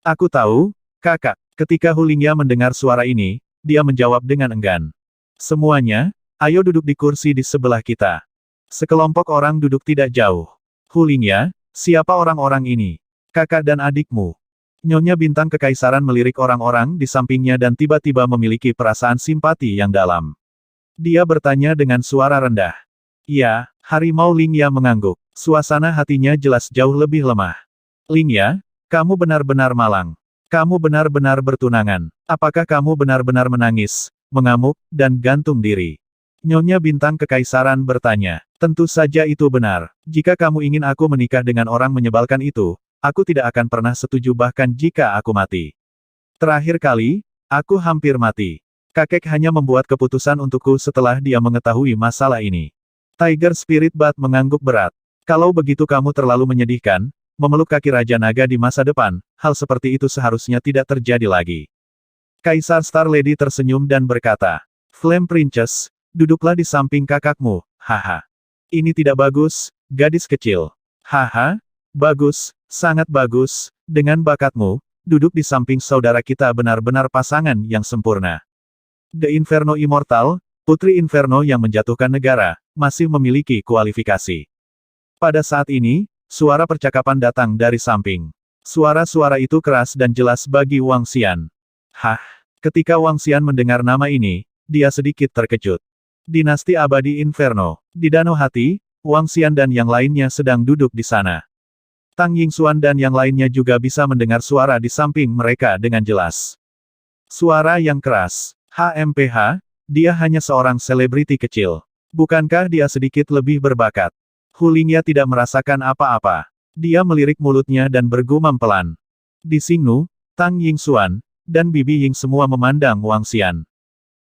Aku tahu, kakak. Ketika Hu Lingya mendengar suara ini, dia menjawab dengan enggan. Semuanya, ayo duduk di kursi di sebelah kita. Sekelompok orang duduk tidak jauh. Hu Lingya, siapa orang-orang ini? Kakak dan adikmu. Nyonya Bintang Kekaisaran melirik orang-orang di sampingnya dan tiba-tiba memiliki perasaan simpati yang dalam. Dia bertanya dengan suara rendah. Ya, Harimau Lingya mengangguk. Suasana hatinya jelas jauh lebih lemah. Lingya, kamu benar-benar malang. Kamu benar-benar bertunangan. Apakah kamu benar-benar menangis, mengamuk, dan gantung diri? Nyonya Bintang Kekaisaran bertanya. Tentu saja itu benar. Jika kamu ingin aku menikah dengan orang menyebalkan itu, aku tidak akan pernah setuju bahkan jika aku mati. Terakhir kali, aku hampir mati. Kakek hanya membuat keputusan untukku setelah dia mengetahui masalah ini. Tiger Spirit Bat mengangguk berat. Kalau begitu kamu terlalu menyedihkan, memeluk kaki Raja Naga di masa depan, hal seperti itu seharusnya tidak terjadi lagi. Kaisar Star Lady tersenyum dan berkata, Flame Princess, duduklah di samping kakakmu, haha. Ini tidak bagus, gadis kecil. Haha, bagus, sangat bagus, dengan bakatmu, duduk di samping saudara kita benar-benar pasangan yang sempurna. The Inferno Immortal, Putri Inferno yang menjatuhkan negara, masih memiliki kualifikasi. Pada saat ini, suara percakapan datang dari samping. Suara-suara itu keras dan jelas bagi Wang Xian. Ketika Wang Xian mendengar nama ini, dia sedikit terkejut. Dinasti Abadi Inferno. Di Danau Hati, Wang Xian dan yang lainnya sedang duduk di sana. Tang Yingxuan dan yang lainnya juga bisa mendengar suara di samping mereka dengan jelas. Suara yang keras. HMPH, dia hanya seorang selebriti kecil. Bukankah dia sedikit lebih berbakat? Hu Lingya tidak merasakan apa-apa. Dia melirik mulutnya dan bergumam pelan. Di Xingnu, Tang Yingxuan, dan Bibi Ying semua memandang Wang Xian.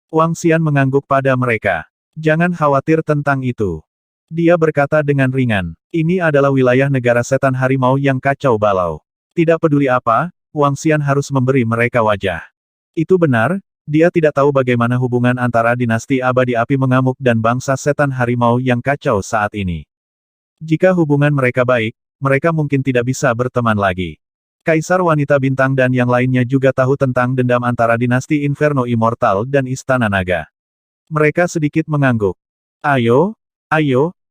Wang Xian mengangguk pada mereka. Jangan khawatir tentang itu. Dia berkata dengan ringan. Ini adalah wilayah negara setan harimau yang kacau balau. Tidak peduli apa, Wang Xian harus memberi mereka wajah. Itu benar, dia tidak tahu bagaimana hubungan antara dinasti abadi api mengamuk dan bangsa setan harimau yang kacau saat ini. Jika hubungan mereka baik, mereka mungkin tidak bisa berteman lagi. Kaisar wanita bintang dan yang lainnya juga tahu tentang dendam antara dinasti Inferno Immortal dan Istana Naga. Mereka sedikit mengangguk. Ayo,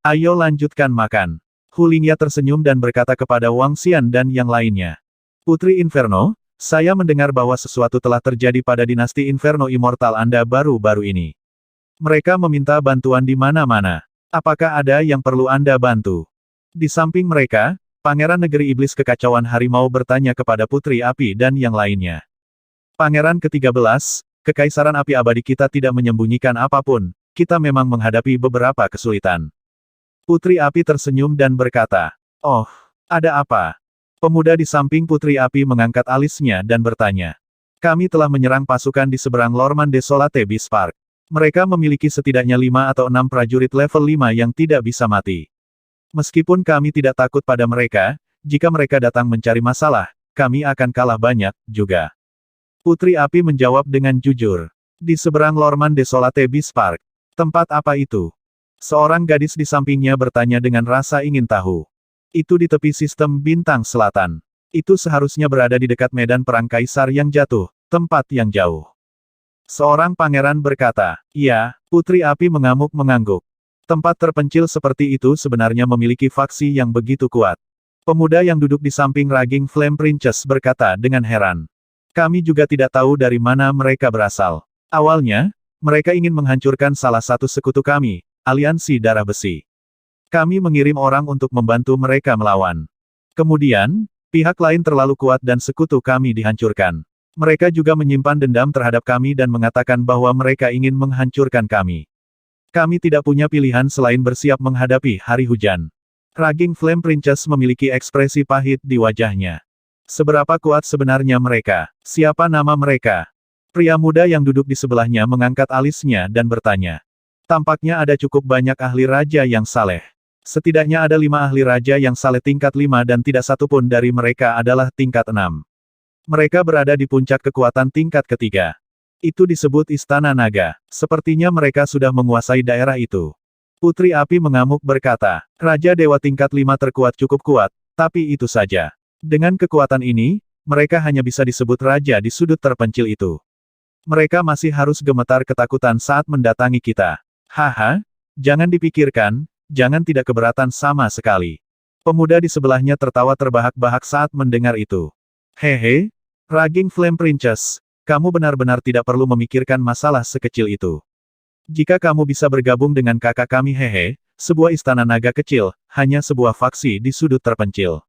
ayo lanjutkan makan. Hu Lingya tersenyum dan berkata kepada Wang Xian dan yang lainnya. Putri Inferno, saya mendengar bahwa sesuatu telah terjadi pada dinasti Inferno Immortal Anda baru-baru ini. Mereka meminta bantuan di mana-mana. Apakah ada yang perlu Anda bantu? Di samping mereka, Pangeran Negeri Iblis Kekacauan Harimau bertanya kepada Putri Api dan yang lainnya. Pangeran ke-13, Kekaisaran Api Abadi kita tidak menyembunyikan apapun, kita memang menghadapi beberapa kesulitan. Putri Api tersenyum dan berkata, "Oh, ada apa?" Pemuda di samping Putri Api mengangkat alisnya dan bertanya. Kami telah menyerang pasukan di seberang Lorman Desolate Beast Park. Mereka memiliki setidaknya 5 atau 6 prajurit level 5 yang tidak bisa mati. Meskipun kami tidak takut pada mereka, jika mereka datang mencari masalah, kami akan kalah banyak, juga. Putri Api menjawab dengan jujur. Di seberang Lorman Desolate Beast Park. Tempat apa itu? Seorang gadis di sampingnya bertanya dengan rasa ingin tahu. Itu di tepi sistem bintang selatan. Itu seharusnya berada di dekat medan perang kaisar yang jatuh, tempat yang jauh. Seorang pangeran berkata, "Iya." Putri Api mengangguk. Tempat terpencil seperti itu sebenarnya memiliki faksi yang begitu kuat. Pemuda yang duduk di samping Raging Flame Princess berkata dengan heran. Kami juga tidak tahu dari mana mereka berasal. Awalnya, mereka ingin menghancurkan salah satu sekutu kami, Aliansi Darah Besi. Kami mengirim orang untuk membantu mereka melawan. Kemudian, pihak lain terlalu kuat dan sekutu kami dihancurkan. Mereka juga menyimpan dendam terhadap kami dan mengatakan bahwa mereka ingin menghancurkan kami. Kami tidak punya pilihan selain bersiap menghadapi hari hujan. Raging Flame Princess memiliki ekspresi pahit di wajahnya. Seberapa kuat sebenarnya mereka? Siapa nama mereka? Pria muda yang duduk di sebelahnya mengangkat alisnya dan bertanya. Tampaknya ada cukup banyak ahli raja yang saleh. Setidaknya ada 5 ahli raja yang saleh tingkat 5 dan tidak satupun dari mereka adalah tingkat 6. Mereka berada di puncak kekuatan tingkat ketiga. Itu disebut Istana Naga. Sepertinya mereka sudah menguasai daerah itu. Putri Api mengamuk berkata, Raja Dewa tingkat 5 terkuat cukup kuat, tapi itu saja. Dengan kekuatan ini, mereka hanya bisa disebut raja di sudut terpencil itu. Mereka masih harus gemetar ketakutan saat mendatangi kita. Haha, jangan dipikirkan, jangan tidak keberatan sama sekali. Pemuda di sebelahnya tertawa terbahak-bahak saat mendengar itu. Hehe, Raging Flame Princess, kamu benar-benar tidak perlu memikirkan masalah sekecil itu. Jika kamu bisa bergabung dengan kakak kami hehe, sebuah istana naga kecil, hanya sebuah faksi di sudut terpencil.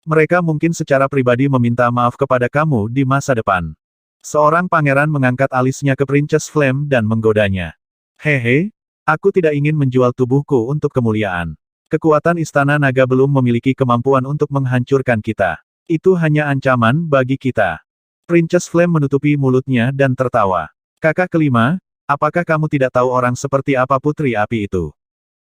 Mereka mungkin secara pribadi meminta maaf kepada kamu di masa depan. Seorang pangeran mengangkat alisnya ke Princess Flame dan menggodanya. Hehe, aku tidak ingin menjual tubuhku untuk kemuliaan. Kekuatan istana naga belum memiliki kemampuan untuk menghancurkan kita. Itu hanya ancaman bagi kita. Princess Flame menutupi mulutnya dan tertawa. Kakak kelima, apakah kamu tidak tahu orang seperti apa Putri Api itu?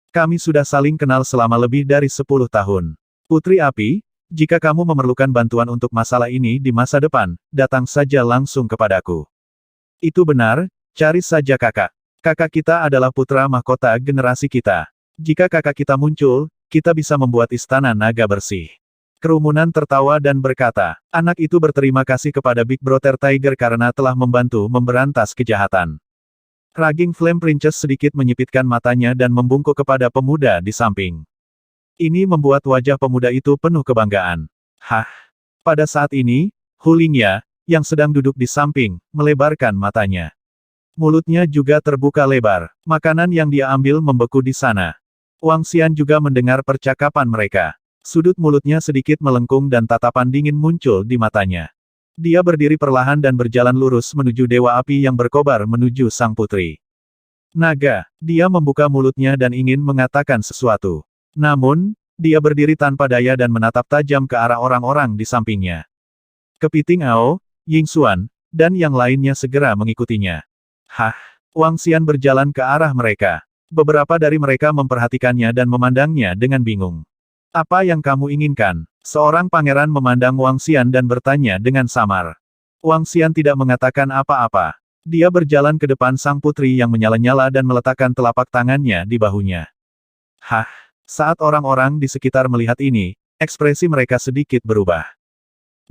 Kami sudah saling kenal selama lebih dari 10 tahun. Putri Api, jika kamu memerlukan bantuan untuk masalah ini di masa depan, datang saja langsung kepadaku. Itu benar, cari saja kakak. Kakak kita adalah putra mahkota generasi kita. Jika kakak kita muncul, kita bisa membuat istana naga bersih. Kerumunan tertawa dan berkata, anak itu berterima kasih kepada Big Brother Tiger karena telah membantu memberantas kejahatan. Raging Flame Princess sedikit menyipitkan matanya dan membungkuk kepada pemuda di samping. Ini membuat wajah pemuda itu penuh kebanggaan. Hah? Pada saat ini, Hu Lingya, yang sedang duduk di samping, melebarkan matanya. Mulutnya juga terbuka lebar. Makanan yang dia ambil membeku di sana. Wang Xian juga mendengar percakapan mereka. Sudut mulutnya sedikit melengkung dan tatapan dingin muncul di matanya. Dia berdiri perlahan dan berjalan lurus menuju Dewa Api yang berkobar menuju sang putri. Naga, dia membuka mulutnya dan ingin mengatakan sesuatu. Namun, dia berdiri tanpa daya dan menatap tajam ke arah orang-orang di sampingnya. Kepiting Ao, Ying Xuan, dan yang lainnya segera mengikutinya. Hah? Wang Xian berjalan ke arah mereka. Beberapa dari mereka memperhatikannya dan memandangnya dengan bingung. Apa yang kamu inginkan? Seorang pangeran memandang Wang Xian dan bertanya dengan samar. Wang Xian tidak mengatakan apa-apa. Dia berjalan ke depan sang putri yang menyala-nyala dan meletakkan telapak tangannya di bahunya. Hah? Saat orang-orang di sekitar melihat ini, ekspresi mereka sedikit berubah.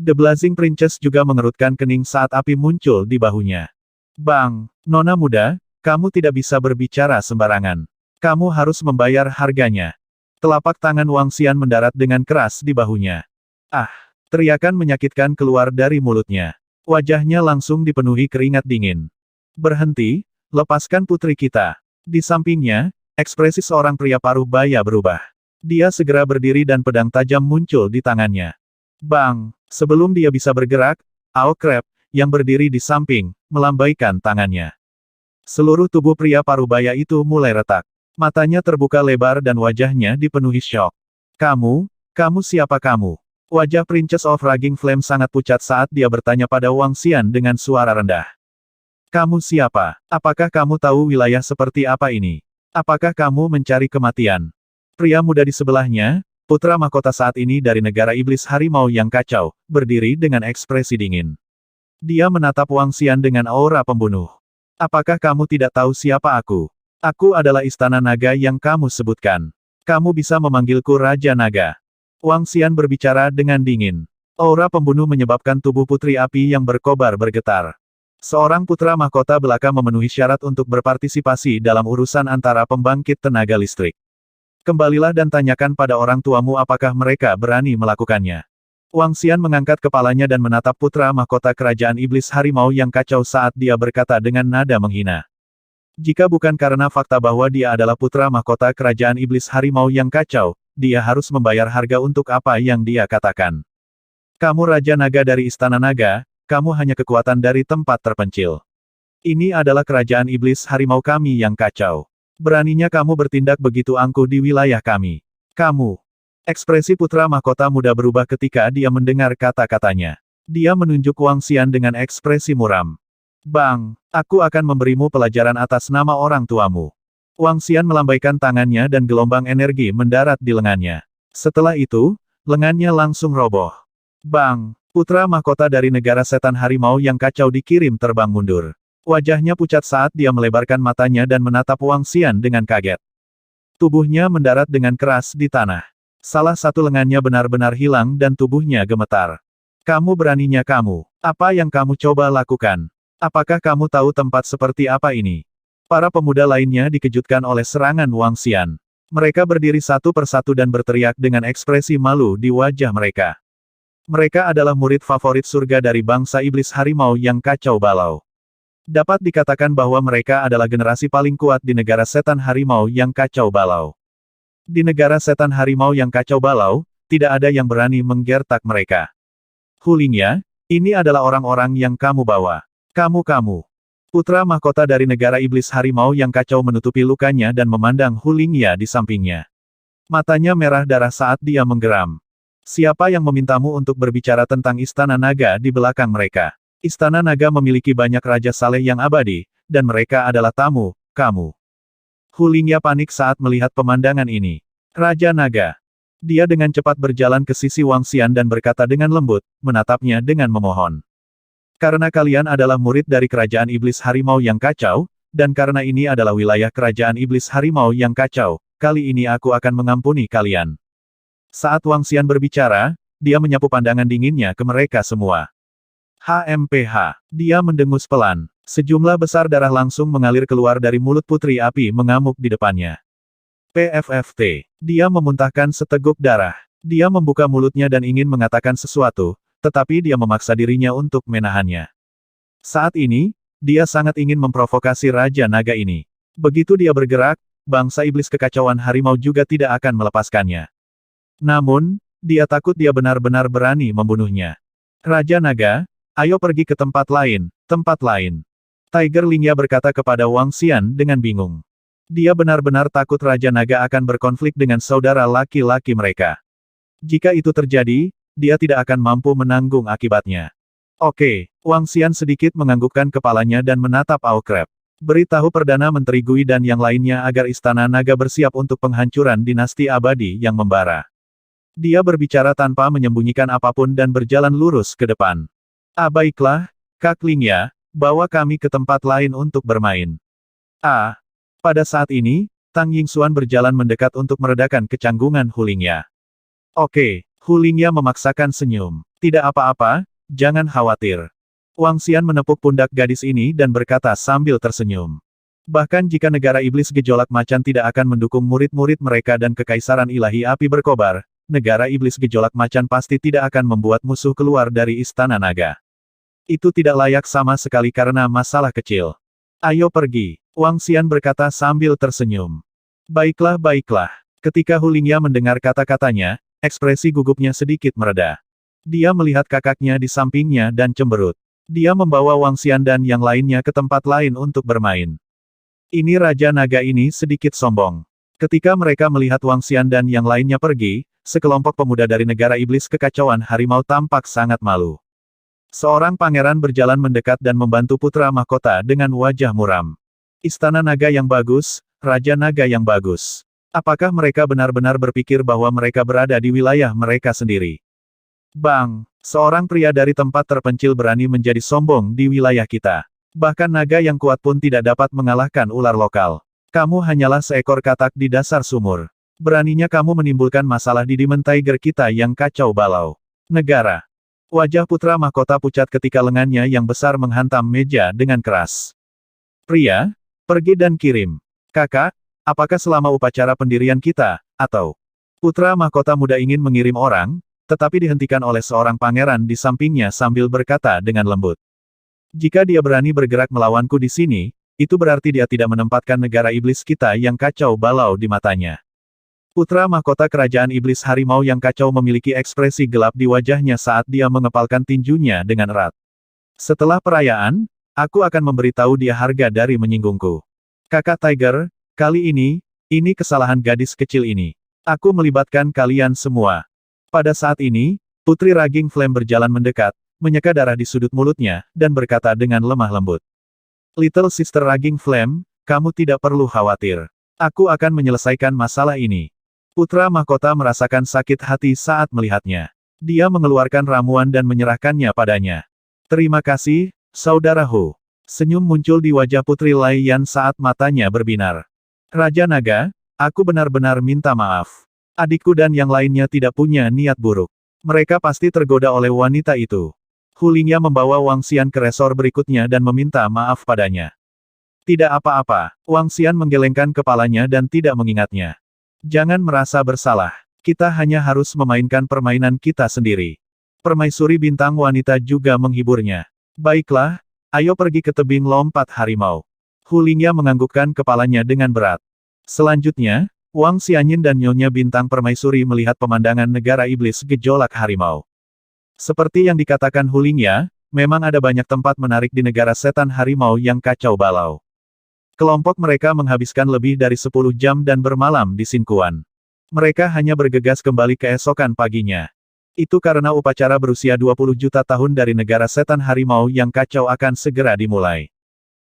The Blazing Princess juga mengerutkan kening saat api muncul di bahunya. Bang, nona muda, kamu tidak bisa berbicara sembarangan. Kamu harus membayar harganya. Telapak tangan Wang Xian mendarat dengan keras di bahunya. Ah! Teriakan menyakitkan keluar dari mulutnya. Wajahnya langsung dipenuhi keringat dingin. Berhenti, lepaskan putri kita. Di sampingnya, ekspresi seorang pria paruh baya berubah. Dia segera berdiri dan pedang tajam muncul di tangannya. Bang! Sebelum dia bisa bergerak, Ao Crab, yang berdiri di samping, melambaikan tangannya. Seluruh tubuh pria parubaya itu mulai retak. Matanya terbuka lebar dan wajahnya dipenuhi syok. Kamu siapa kamu? Wajah Princess of Raging Flame sangat pucat saat dia bertanya pada Wang Xian dengan suara rendah. Kamu siapa? Apakah kamu tahu wilayah seperti apa ini? Apakah kamu mencari kematian? Pria muda di sebelahnya, putra mahkota saat ini dari negara iblis harimau yang kacau, berdiri dengan ekspresi dingin. Dia menatap Wang Xian dengan aura pembunuh. Apakah kamu tidak tahu siapa aku? Aku adalah istana naga yang kamu sebutkan. Kamu bisa memanggilku Raja Naga. Wang Xian berbicara dengan dingin. Aura pembunuh menyebabkan tubuh putri api yang berkobar bergetar. Seorang putra mahkota belaka memenuhi syarat untuk berpartisipasi dalam urusan antara pembangkit tenaga listrik. Kembalilah dan tanyakan pada orang tuamu apakah mereka berani melakukannya. Wang Xian mengangkat kepalanya dan menatap putra mahkota kerajaan iblis harimau yang kacau saat dia berkata dengan nada menghina. Jika bukan karena fakta bahwa dia adalah putra mahkota kerajaan iblis harimau yang kacau, dia harus membayar harga untuk apa yang dia katakan. Kamu Raja Naga dari Istana Naga, kamu hanya kekuatan dari tempat terpencil. Ini adalah kerajaan iblis harimau kami yang kacau. Beraninya kamu bertindak begitu angkuh di wilayah kami. Kamu. Ekspresi putra mahkota muda berubah ketika dia mendengar kata-katanya. Dia menunjuk Wang Xian dengan ekspresi muram. Bang, aku akan memberimu pelajaran atas nama orang tuamu. Wang Xian melambaikan tangannya dan gelombang energi mendarat di lengannya. Setelah itu, lengannya langsung roboh. Bang, putra mahkota dari negara setan harimau yang kacau dikirim terbang mundur. Wajahnya pucat saat dia melebarkan matanya dan menatap Wang Xian dengan kaget. Tubuhnya mendarat dengan keras di tanah. Salah satu lengannya benar-benar hilang dan tubuhnya gemetar. Kamu beraninya kamu. Apa yang kamu coba lakukan? Apakah kamu tahu tempat seperti apa ini? Para pemuda lainnya dikejutkan oleh serangan Wang Xian. Mereka berdiri satu persatu dan berteriak dengan ekspresi malu di wajah mereka. Mereka adalah murid favorit surga dari bangsa iblis harimau yang kacau balau. Dapat dikatakan bahwa mereka adalah generasi paling kuat di negara setan harimau yang kacau balau. Di negara setan harimau yang kacau balau, tidak ada yang berani menggertak mereka. Hulingya, ini adalah orang-orang yang kamu bawa. Kamu. Putra mahkota dari negara iblis harimau yang kacau menutupi lukanya dan memandang Hulingya di sampingnya. Matanya merah darah saat dia menggeram. Siapa yang memintamu untuk berbicara tentang istana naga di belakang mereka? Istana Naga memiliki banyak raja saleh yang abadi, dan mereka adalah tamu, kamu. Hulingya panik saat melihat pemandangan ini. Raja Naga. Dia dengan cepat berjalan ke sisi Wang Xian dan berkata dengan lembut, menatapnya dengan memohon. Karena kalian adalah murid dari kerajaan iblis harimau yang kacau, dan karena ini adalah wilayah kerajaan iblis harimau yang kacau, kali ini aku akan mengampuni kalian. Saat Wang Xian berbicara, dia menyapu pandangan dinginnya ke mereka semua. HMPH. Dia mendengus pelan. Sejumlah besar darah langsung mengalir keluar dari mulut putri api mengamuk di depannya. PFFT. Dia memuntahkan seteguk darah. Dia membuka mulutnya dan ingin mengatakan sesuatu, tetapi dia memaksa dirinya untuk menahannya. Saat ini, dia sangat ingin memprovokasi Raja Naga ini. Begitu dia bergerak, bangsa iblis kekacauan harimau juga tidak akan melepaskannya. Namun, dia takut dia benar-benar berani membunuhnya. Raja Naga, Ayo pergi ke tempat lain, tempat lain. Tiger Lingya berkata kepada Wang Xian dengan bingung. Dia benar-benar takut Raja Naga akan berkonflik dengan saudara laki-laki mereka. Jika itu terjadi, dia tidak akan mampu menanggung akibatnya. Oke, Wang Xian sedikit menganggukkan kepalanya dan menatap Ao Crab. Beritahu Perdana Menteri Gui dan yang lainnya agar Istana Naga bersiap untuk penghancuran dinasti abadi yang membara. Dia berbicara tanpa menyembunyikan apapun dan berjalan lurus ke depan. Baiklah, Kak Lingya, bawa kami ke tempat lain untuk bermain. Pada saat ini, Tang Yingxuan berjalan mendekat untuk meredakan kecanggungan Hu Lingya. Oke, Hu Lingya memaksakan senyum. Tidak apa-apa, jangan khawatir. Wang Xian menepuk pundak gadis ini dan berkata sambil tersenyum. Bahkan jika negara iblis gejolak macan tidak akan mendukung murid-murid mereka dan kekaisaran ilahi api berkobar, negara iblis gejolak macan pasti tidak akan membuat musuh keluar dari Istana Naga. Itu tidak layak sama sekali karena masalah kecil. Ayo pergi, Wang Xian berkata sambil tersenyum. Baiklah, baiklah. Ketika Hu Lingya mendengar kata-katanya, ekspresi gugupnya sedikit mereda. Dia melihat kakaknya di sampingnya dan cemberut. Dia membawa Wang Xian dan yang lainnya ke tempat lain untuk bermain. Ini Raja Naga ini sedikit sombong. Ketika mereka melihat Wang Xian dan yang lainnya pergi, sekelompok pemuda dari negara iblis kekacauan harimau tampak sangat malu. Seorang pangeran berjalan mendekat dan membantu putra mahkota dengan wajah muram. Istana Naga yang bagus, Raja Naga yang bagus. Apakah mereka benar-benar berpikir bahwa mereka berada di wilayah mereka sendiri? Bang, seorang pria dari tempat terpencil berani menjadi sombong di wilayah kita. Bahkan naga yang kuat pun tidak dapat mengalahkan ular lokal. Kamu hanyalah seekor katak di dasar sumur. Beraninya kamu menimbulkan masalah di Demon Tiger kita yang kacau balau. Negara. Wajah putra mahkota pucat ketika lengannya yang besar menghantam meja dengan keras. Pria, pergi dan kirim. Kakak, apakah selama upacara pendirian kita, atau putra mahkota muda ingin mengirim orang, tetapi dihentikan oleh seorang pangeran di sampingnya sambil berkata dengan lembut. Jika dia berani bergerak melawanku di sini, itu berarti dia tidak menempatkan negara iblis kita yang kacau balau di matanya. Putra mahkota kerajaan iblis harimau yang kacau memiliki ekspresi gelap di wajahnya saat dia mengepalkan tinjunya dengan erat. Setelah perayaan, aku akan memberitahu dia harga dari menyinggungku. Kakak Tiger, kali ini kesalahan gadis kecil ini. Aku melibatkan kalian semua. Pada saat ini, Putri Raging Flame berjalan mendekat, menyeka darah di sudut mulutnya, dan berkata dengan lemah lembut. Little Sister Raging Flame, kamu tidak perlu khawatir. Aku akan menyelesaikan masalah ini. Putra mahkota merasakan sakit hati saat melihatnya. Dia mengeluarkan ramuan dan menyerahkannya padanya. Terima kasih, Saudara Hu. Senyum muncul di wajah Putri Lei Yan saat matanya berbinar. Raja Naga, aku benar-benar minta maaf. Adikku dan yang lainnya tidak punya niat buruk. Mereka pasti tergoda oleh wanita itu. Hu Lingya membawa Wang Xian ke resor berikutnya dan meminta maaf padanya. Tidak apa-apa, Wang Xian menggelengkan kepalanya dan tidak mengingatnya. Jangan merasa bersalah. Kita hanya harus memainkan permainan kita sendiri. Permaisuri bintang wanita juga menghiburnya. Baiklah, ayo pergi ke tebing lompat harimau. Hu Lingya menganggukkan kepalanya dengan berat. Selanjutnya, Wang Xianyin dan Nyonya Bintang Permaisuri melihat pemandangan negara iblis gejolak harimau. Seperti yang dikatakan Hu Lingya, memang ada banyak tempat menarik di negara setan harimau yang kacau balau. Kelompok mereka menghabiskan lebih dari 10 jam dan bermalam di Sinkuan. Mereka hanya bergegas kembali keesokan paginya. Itu karena upacara berusia 20 juta tahun dari negara setan harimau yang kacau akan segera dimulai.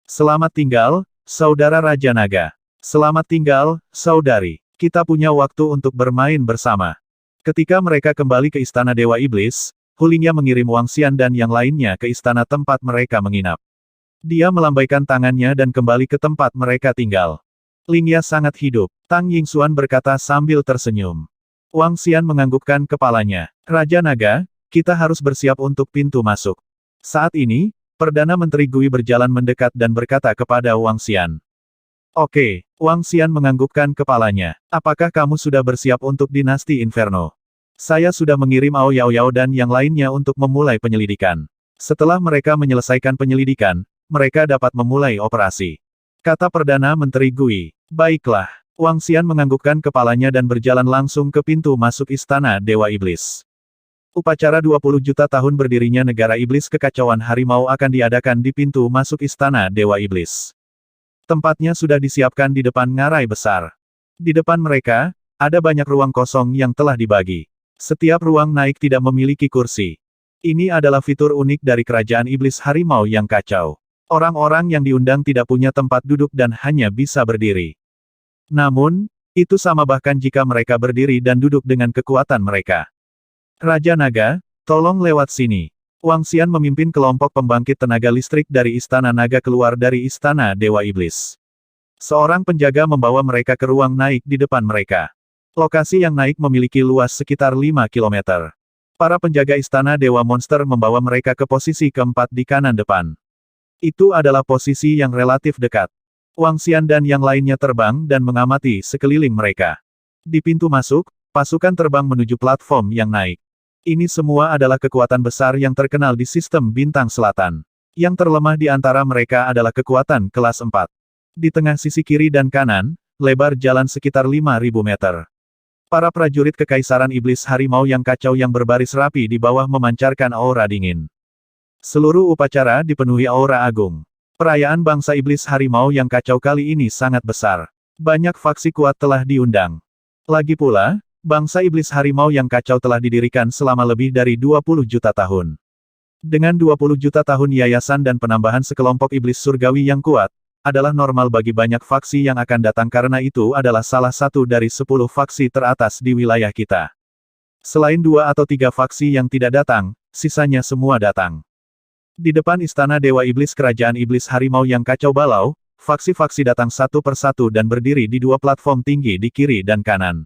Selamat tinggal, Saudara Raja Naga. Selamat tinggal, saudari. Kita punya waktu untuk bermain bersama. Ketika mereka kembali ke Istana Dewa Iblis, Hu Lingya mengirim Wang Xian dan yang lainnya ke istana tempat mereka menginap. Dia melambaikan tangannya dan kembali ke tempat mereka tinggal. Lingya sangat hidup, Tang Yingxuan berkata sambil tersenyum. Wang Xian menganggukkan kepalanya. Raja Naga, kita harus bersiap untuk pintu masuk. Saat ini, Perdana Menteri Gui berjalan mendekat dan berkata kepada Wang Xian. Oke, Wang Xian menganggukkan kepalanya. Apakah kamu sudah bersiap untuk dinasti Inferno? Saya sudah mengirim Ao Yao Yao dan yang lainnya untuk memulai penyelidikan. Setelah mereka menyelesaikan penyelidikan, mereka dapat memulai operasi. Kata Perdana Menteri Gui. Baiklah, Wang Xian menganggukkan kepalanya dan berjalan langsung ke pintu masuk Istana Dewa Iblis. Upacara 20 juta tahun berdirinya negara iblis kekacauan harimau akan diadakan di pintu masuk istana Dewa Iblis. Tempatnya sudah disiapkan di depan ngarai besar. Di depan mereka, ada banyak ruang kosong yang telah dibagi. Setiap ruang naik tidak memiliki kursi. Ini adalah fitur unik dari kerajaan iblis harimau yang kacau. Orang-orang yang diundang tidak punya tempat duduk dan hanya bisa berdiri. Namun, itu sama bahkan jika mereka berdiri dan duduk dengan kekuatan mereka. Raja Naga, tolong lewat sini. Wang Xian memimpin kelompok pembangkit tenaga listrik dari Istana Naga keluar dari Istana Dewa Iblis. Seorang penjaga membawa mereka ke ruang naik di depan mereka. Lokasi yang naik memiliki luas sekitar 5 km. Para penjaga Istana Dewa Monster membawa mereka ke posisi keempat di kanan depan. Itu adalah posisi yang relatif dekat. Wang Xian dan yang lainnya terbang dan mengamati sekeliling mereka. Di pintu masuk, pasukan terbang menuju platform yang naik. Ini semua adalah kekuatan besar yang terkenal di sistem bintang selatan. Yang terlemah di antara mereka adalah kekuatan kelas 4. Di tengah sisi kiri dan kanan, lebar jalan sekitar 5.000 meter. Para prajurit kekaisaran iblis harimau yang kacau yang berbaris rapi di bawah memancarkan aura dingin. Seluruh upacara dipenuhi aura agung. Perayaan bangsa iblis harimau yang kacau kali ini sangat besar. Banyak faksi kuat telah diundang. Lagi pula, bangsa iblis harimau yang kacau telah didirikan selama lebih dari 20 juta tahun. Dengan 20 juta tahun yayasan dan penambahan sekelompok iblis surgawi yang kuat, adalah normal bagi banyak faksi yang akan datang karena itu adalah salah satu dari 10 faksi teratas di wilayah kita. Selain 2 atau 3 faksi yang tidak datang, sisanya semua datang. Di depan istana Dewa Iblis Kerajaan Iblis Harimau yang kacau balau, faksi-faksi datang satu persatu dan berdiri di 2 platform tinggi di kiri dan kanan.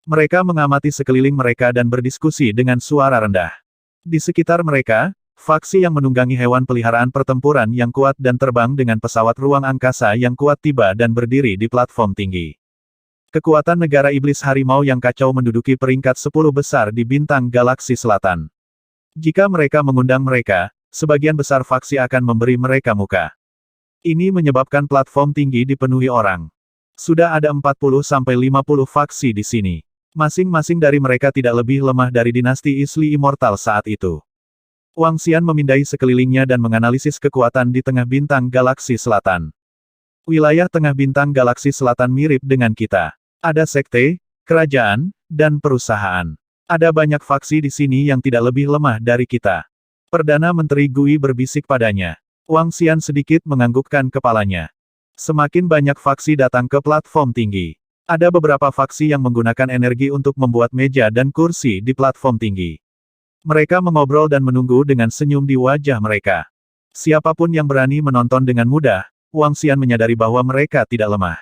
Mereka mengamati sekeliling mereka dan berdiskusi dengan suara rendah. Di sekitar mereka, faksi yang menunggangi hewan peliharaan pertempuran yang kuat dan terbang dengan pesawat ruang angkasa yang kuat tiba dan berdiri di platform tinggi. Kekuatan negara iblis harimau yang kacau menduduki peringkat 10 besar di bintang galaksi selatan. Jika mereka mengundang mereka, sebagian besar faksi akan memberi mereka muka. Ini menyebabkan platform tinggi dipenuhi orang. Sudah ada 40-50 faksi di sini. Masing-masing dari mereka tidak lebih lemah dari dinasti Isli Immortal saat itu. Wang Xian memindai sekelilingnya dan menganalisis kekuatan di tengah bintang galaksi selatan. Wilayah tengah bintang galaksi selatan mirip dengan kita. Ada sekte, kerajaan, dan perusahaan. Ada banyak faksi di sini yang tidak lebih lemah dari kita. Perdana Menteri Gui berbisik padanya. Wang Xian sedikit menganggukkan kepalanya. Semakin banyak faksi datang ke platform tinggi. Ada beberapa faksi yang menggunakan energi untuk membuat meja dan kursi di platform tinggi. Mereka mengobrol dan menunggu dengan senyum di wajah mereka. Siapapun yang berani menonton dengan mudah, Wang Xian menyadari bahwa mereka tidak lemah.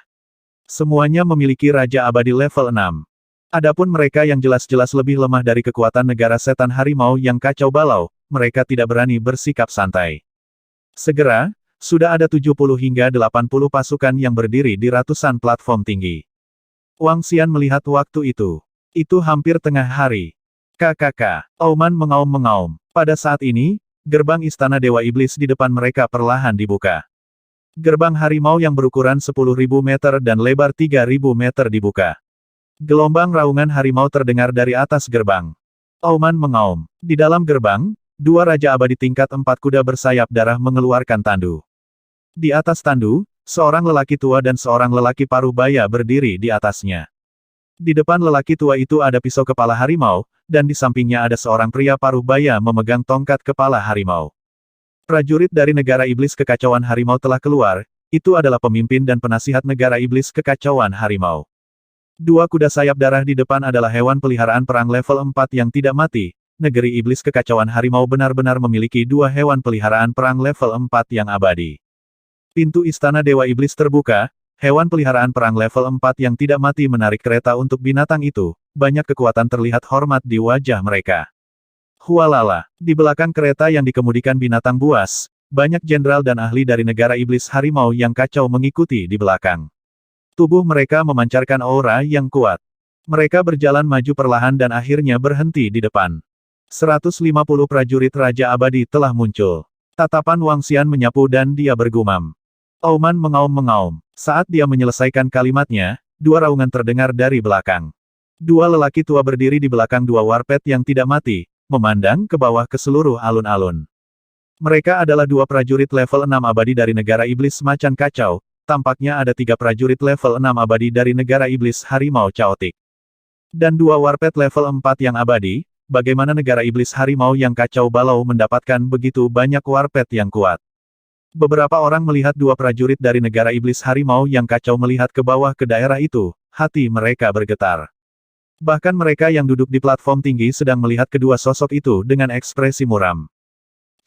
Semuanya memiliki Raja Abadi level 6. Adapun mereka yang jelas-jelas lebih lemah dari kekuatan negara setan harimau yang kacau balau, mereka tidak berani bersikap santai. Segera, sudah ada 70 hingga 80 pasukan yang berdiri di ratusan platform tinggi. Wang Xian melihat waktu itu. Itu hampir tengah hari. KKK. Auman mengaum-mengaum. Pada saat ini, gerbang istana Dewa Iblis di depan mereka perlahan dibuka. Gerbang harimau yang berukuran 10.000 meter dan lebar 3.000 meter dibuka. Gelombang raungan harimau terdengar dari atas gerbang. Auman mengaum. Di dalam gerbang, 2 Raja Abadi tingkat 4 kuda bersayap darah mengeluarkan tandu. Di atas tandu, seorang lelaki tua dan seorang lelaki paruh baya berdiri di atasnya. Di depan lelaki tua itu ada pisau kepala harimau, dan di sampingnya ada seorang pria paruh baya memegang tongkat kepala harimau. Prajurit dari negara iblis kekacauan harimau telah keluar, itu adalah pemimpin dan penasihat negara iblis kekacauan harimau. 2 kuda sayap darah di depan adalah hewan peliharaan perang level 4 yang tidak mati. Negeri iblis kekacauan harimau benar-benar memiliki 2 hewan peliharaan perang level 4 yang abadi. Pintu istana Dewa Iblis terbuka, hewan peliharaan perang level 4 yang tidak mati menarik kereta untuk binatang itu, banyak kekuatan terlihat hormat di wajah mereka. Hualala, di belakang kereta yang dikemudikan binatang buas, banyak jenderal dan ahli dari negara iblis harimau yang kacau mengikuti di belakang. Tubuh mereka memancarkan aura yang kuat. Mereka berjalan maju perlahan dan akhirnya berhenti di depan. 150 prajurit Raja Abadi telah muncul. Tatapan Wang Xian menyapu dan dia bergumam. Auman mengaum-mengaum. Saat dia menyelesaikan kalimatnya, 2 raungan terdengar dari belakang. 2 lelaki tua berdiri di belakang 2 warpet yang tidak mati, memandang ke bawah ke seluruh alun-alun. Mereka adalah dua prajurit level 6 abadi dari negara iblis macan kacau, tampaknya ada tiga prajurit level 6 abadi dari negara iblis harimau caotik. Dan dua warped level 4 yang abadi, bagaimana negara iblis harimau yang kacau balau mendapatkan begitu banyak warped yang kuat. Beberapa orang melihat dua prajurit dari negara iblis harimau yang kacau melihat ke bawah ke daerah itu, hati mereka bergetar. Bahkan mereka yang duduk di platform tinggi sedang melihat kedua sosok itu dengan ekspresi muram.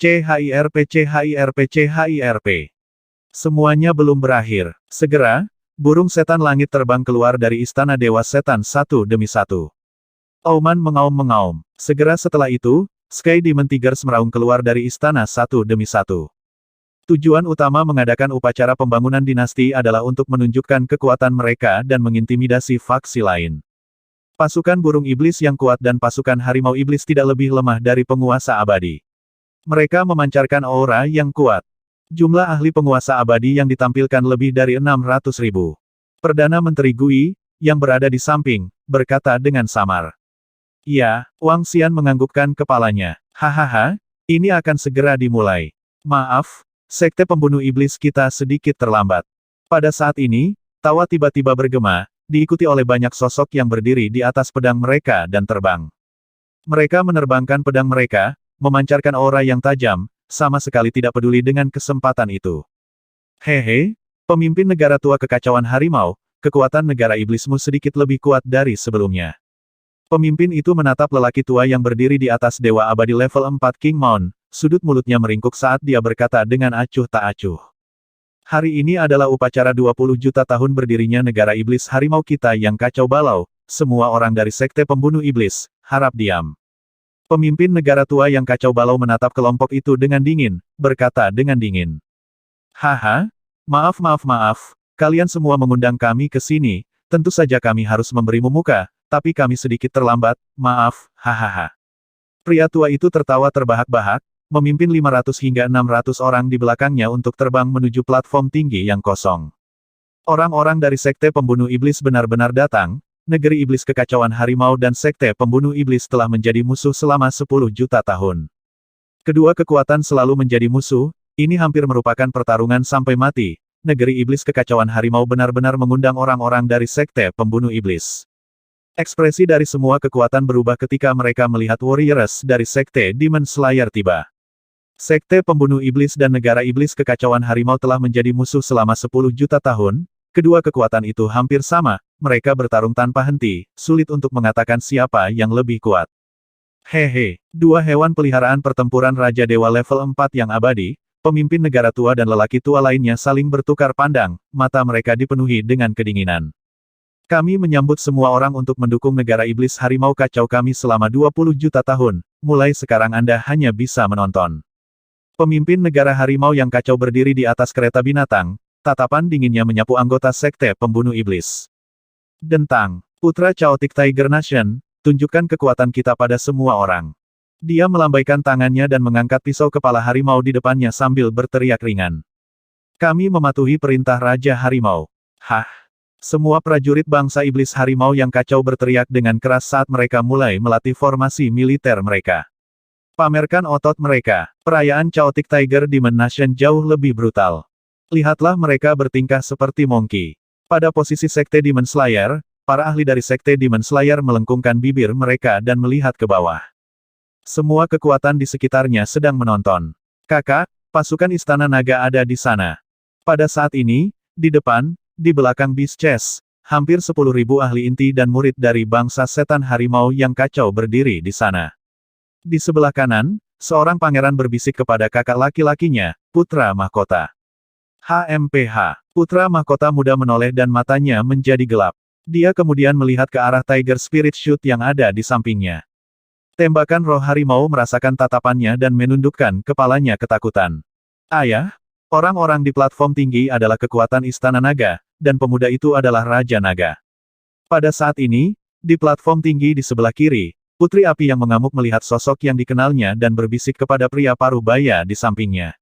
CHIRP. Semuanya belum berakhir. Segera, burung setan langit terbang keluar dari istana Dewa Setan satu demi satu. Auman mengaum-mengaum. Segera setelah itu, Sky Demon Tigers meraung keluar dari istana satu demi satu. Tujuan utama mengadakan upacara pembangunan dinasti adalah untuk menunjukkan kekuatan mereka dan mengintimidasi faksi lain. Pasukan burung iblis yang kuat dan pasukan harimau iblis tidak lebih lemah dari penguasa abadi. Mereka memancarkan aura yang kuat. Jumlah ahli penguasa abadi yang ditampilkan lebih dari 600.000. Perdana Menteri Gui, yang berada di samping, berkata dengan samar. Ya, Wang Xian menganggukkan kepalanya. Hahaha, ini akan segera dimulai. Maaf, sekte pembunuh iblis kita sedikit terlambat. Pada saat ini, tawa tiba-tiba bergema, diikuti oleh banyak sosok yang berdiri di atas pedang mereka dan terbang. Mereka menerbangkan pedang mereka, memancarkan aura yang tajam, sama sekali tidak peduli dengan kesempatan itu. Hehe, pemimpin negara tua kekacauan harimau, kekuatan negara iblismu sedikit lebih kuat dari sebelumnya. Pemimpin itu menatap lelaki tua yang berdiri di atas dewa abadi level 4 King Mon, sudut mulutnya meringkuk saat dia berkata dengan acuh tak acuh. Hari ini adalah upacara 20 juta tahun berdirinya negara iblis harimau kita yang kacau balau, semua orang dari sekte pembunuh iblis, harap diam. Pemimpin negara tua yang kacau balau menatap kelompok itu dengan dingin, berkata dengan dingin. Haha, maaf, kalian semua mengundang kami ke sini, tentu saja kami harus memberimu muka, tapi kami sedikit terlambat, maaf, hahaha. Pria tua itu tertawa terbahak-bahak, memimpin 500 hingga 600 orang di belakangnya untuk terbang menuju platform tinggi yang kosong. Orang-orang dari sekte pembunuh iblis benar-benar datang. Negeri iblis kekacauan harimau dan sekte pembunuh iblis telah menjadi musuh selama 10 juta tahun. Kedua kekuatan selalu menjadi musuh, ini hampir merupakan pertarungan sampai mati. Negeri iblis kekacauan harimau benar-benar mengundang orang-orang dari sekte pembunuh iblis. Ekspresi dari semua kekuatan berubah ketika mereka melihat warriors dari sekte Demon Slayer tiba. Sekte pembunuh iblis dan negara iblis kekacauan harimau telah menjadi musuh selama 10 juta tahun. Kedua kekuatan itu hampir sama, mereka bertarung tanpa henti, sulit untuk mengatakan siapa yang lebih kuat. Hehe, dua hewan peliharaan pertempuran Raja Dewa level 4 yang abadi, pemimpin negara tua dan lelaki tua lainnya saling bertukar pandang, mata mereka dipenuhi dengan kedinginan. Kami menyambut semua orang untuk mendukung negara iblis harimau kacau kami selama 20 juta tahun, mulai sekarang Anda hanya bisa menonton. Pemimpin negara harimau yang kacau berdiri di atas kereta binatang, tatapan dinginnya menyapu anggota sekte pembunuh iblis. Dentang, Putra Chaotic Tiger Nation, tunjukkan kekuatan kita pada semua orang. Dia melambaikan tangannya dan mengangkat pisau kepala harimau di depannya sambil berteriak ringan. Kami mematuhi perintah Raja Harimau. Hah! Semua prajurit bangsa iblis harimau yang kacau berteriak dengan keras saat mereka mulai melatih formasi militer mereka. Pamerkan otot mereka. Perayaan Chaotic Tiger Demon Nation jauh lebih brutal. Lihatlah mereka bertingkah seperti monkey. Pada posisi sekte Demon Slayer, para ahli dari sekte Demon Slayer melengkungkan bibir mereka dan melihat ke bawah. Semua kekuatan di sekitarnya sedang menonton. Kakak, pasukan Istana Naga ada di sana. Pada saat ini, di depan, di belakang Beast Chest, hampir 10.000 ahli inti dan murid dari bangsa setan harimau yang kacau berdiri di sana. Di sebelah kanan, seorang pangeran berbisik kepada kakak laki-lakinya, Putra Mahkota. HMPH. Putra Mahkota muda menoleh dan matanya menjadi gelap. Dia kemudian melihat ke arah Tiger Spirit Shoot yang ada di sampingnya. Tembakan roh harimau merasakan tatapannya dan menundukkan kepalanya ketakutan. Ayah, orang-orang di platform tinggi adalah kekuatan Istana Naga, dan pemuda itu adalah Raja Naga. Pada saat ini, di platform tinggi di sebelah kiri, Putri Api yang mengamuk melihat sosok yang dikenalnya dan berbisik kepada pria parubaya di sampingnya.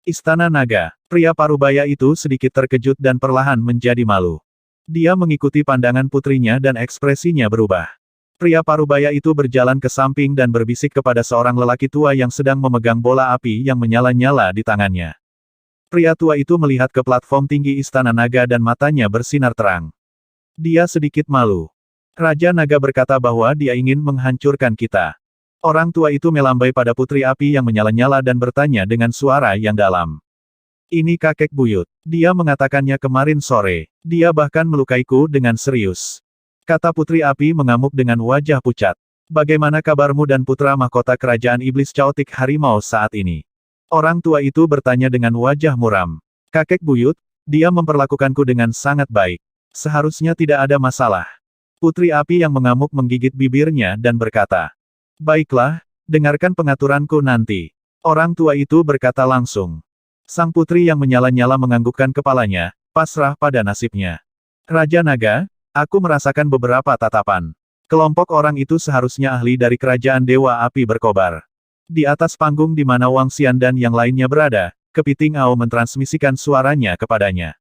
Istana Naga. Pria parubaya itu sedikit terkejut dan perlahan menjadi malu. Dia mengikuti pandangan putrinya dan ekspresinya berubah. Pria parubaya itu berjalan ke samping dan berbisik kepada seorang lelaki tua yang sedang memegang bola api yang menyala-nyala di tangannya. Pria tua itu melihat ke platform tinggi Istana Naga dan matanya bersinar terang. Dia sedikit malu. Raja Naga berkata bahwa dia ingin menghancurkan kita. Orang tua itu melambai pada putri api yang menyala-nyala dan bertanya dengan suara yang dalam. Ini kakek buyut. Dia mengatakannya kemarin sore. Dia bahkan melukaiku dengan serius. Kata putri api mengamuk dengan wajah pucat. Bagaimana kabarmu dan putra mahkota kerajaan iblis caotik harimau saat ini? Orang tua itu bertanya dengan wajah muram. Kakek buyut, dia memperlakukanku dengan sangat baik. Seharusnya tidak ada masalah. Putri api yang mengamuk menggigit bibirnya dan berkata. Baiklah, dengarkan pengaturanku nanti. Orang tua itu berkata langsung. Sang putri yang menyala-nyala menganggukkan kepalanya, pasrah pada nasibnya. Raja Naga, aku merasakan beberapa tatapan. Kelompok orang itu seharusnya ahli dari kerajaan Dewa Api berkobar. Di atas panggung di mana Wang Xian dan yang lainnya berada, Kepiting Ao mentransmisikan suaranya kepadanya.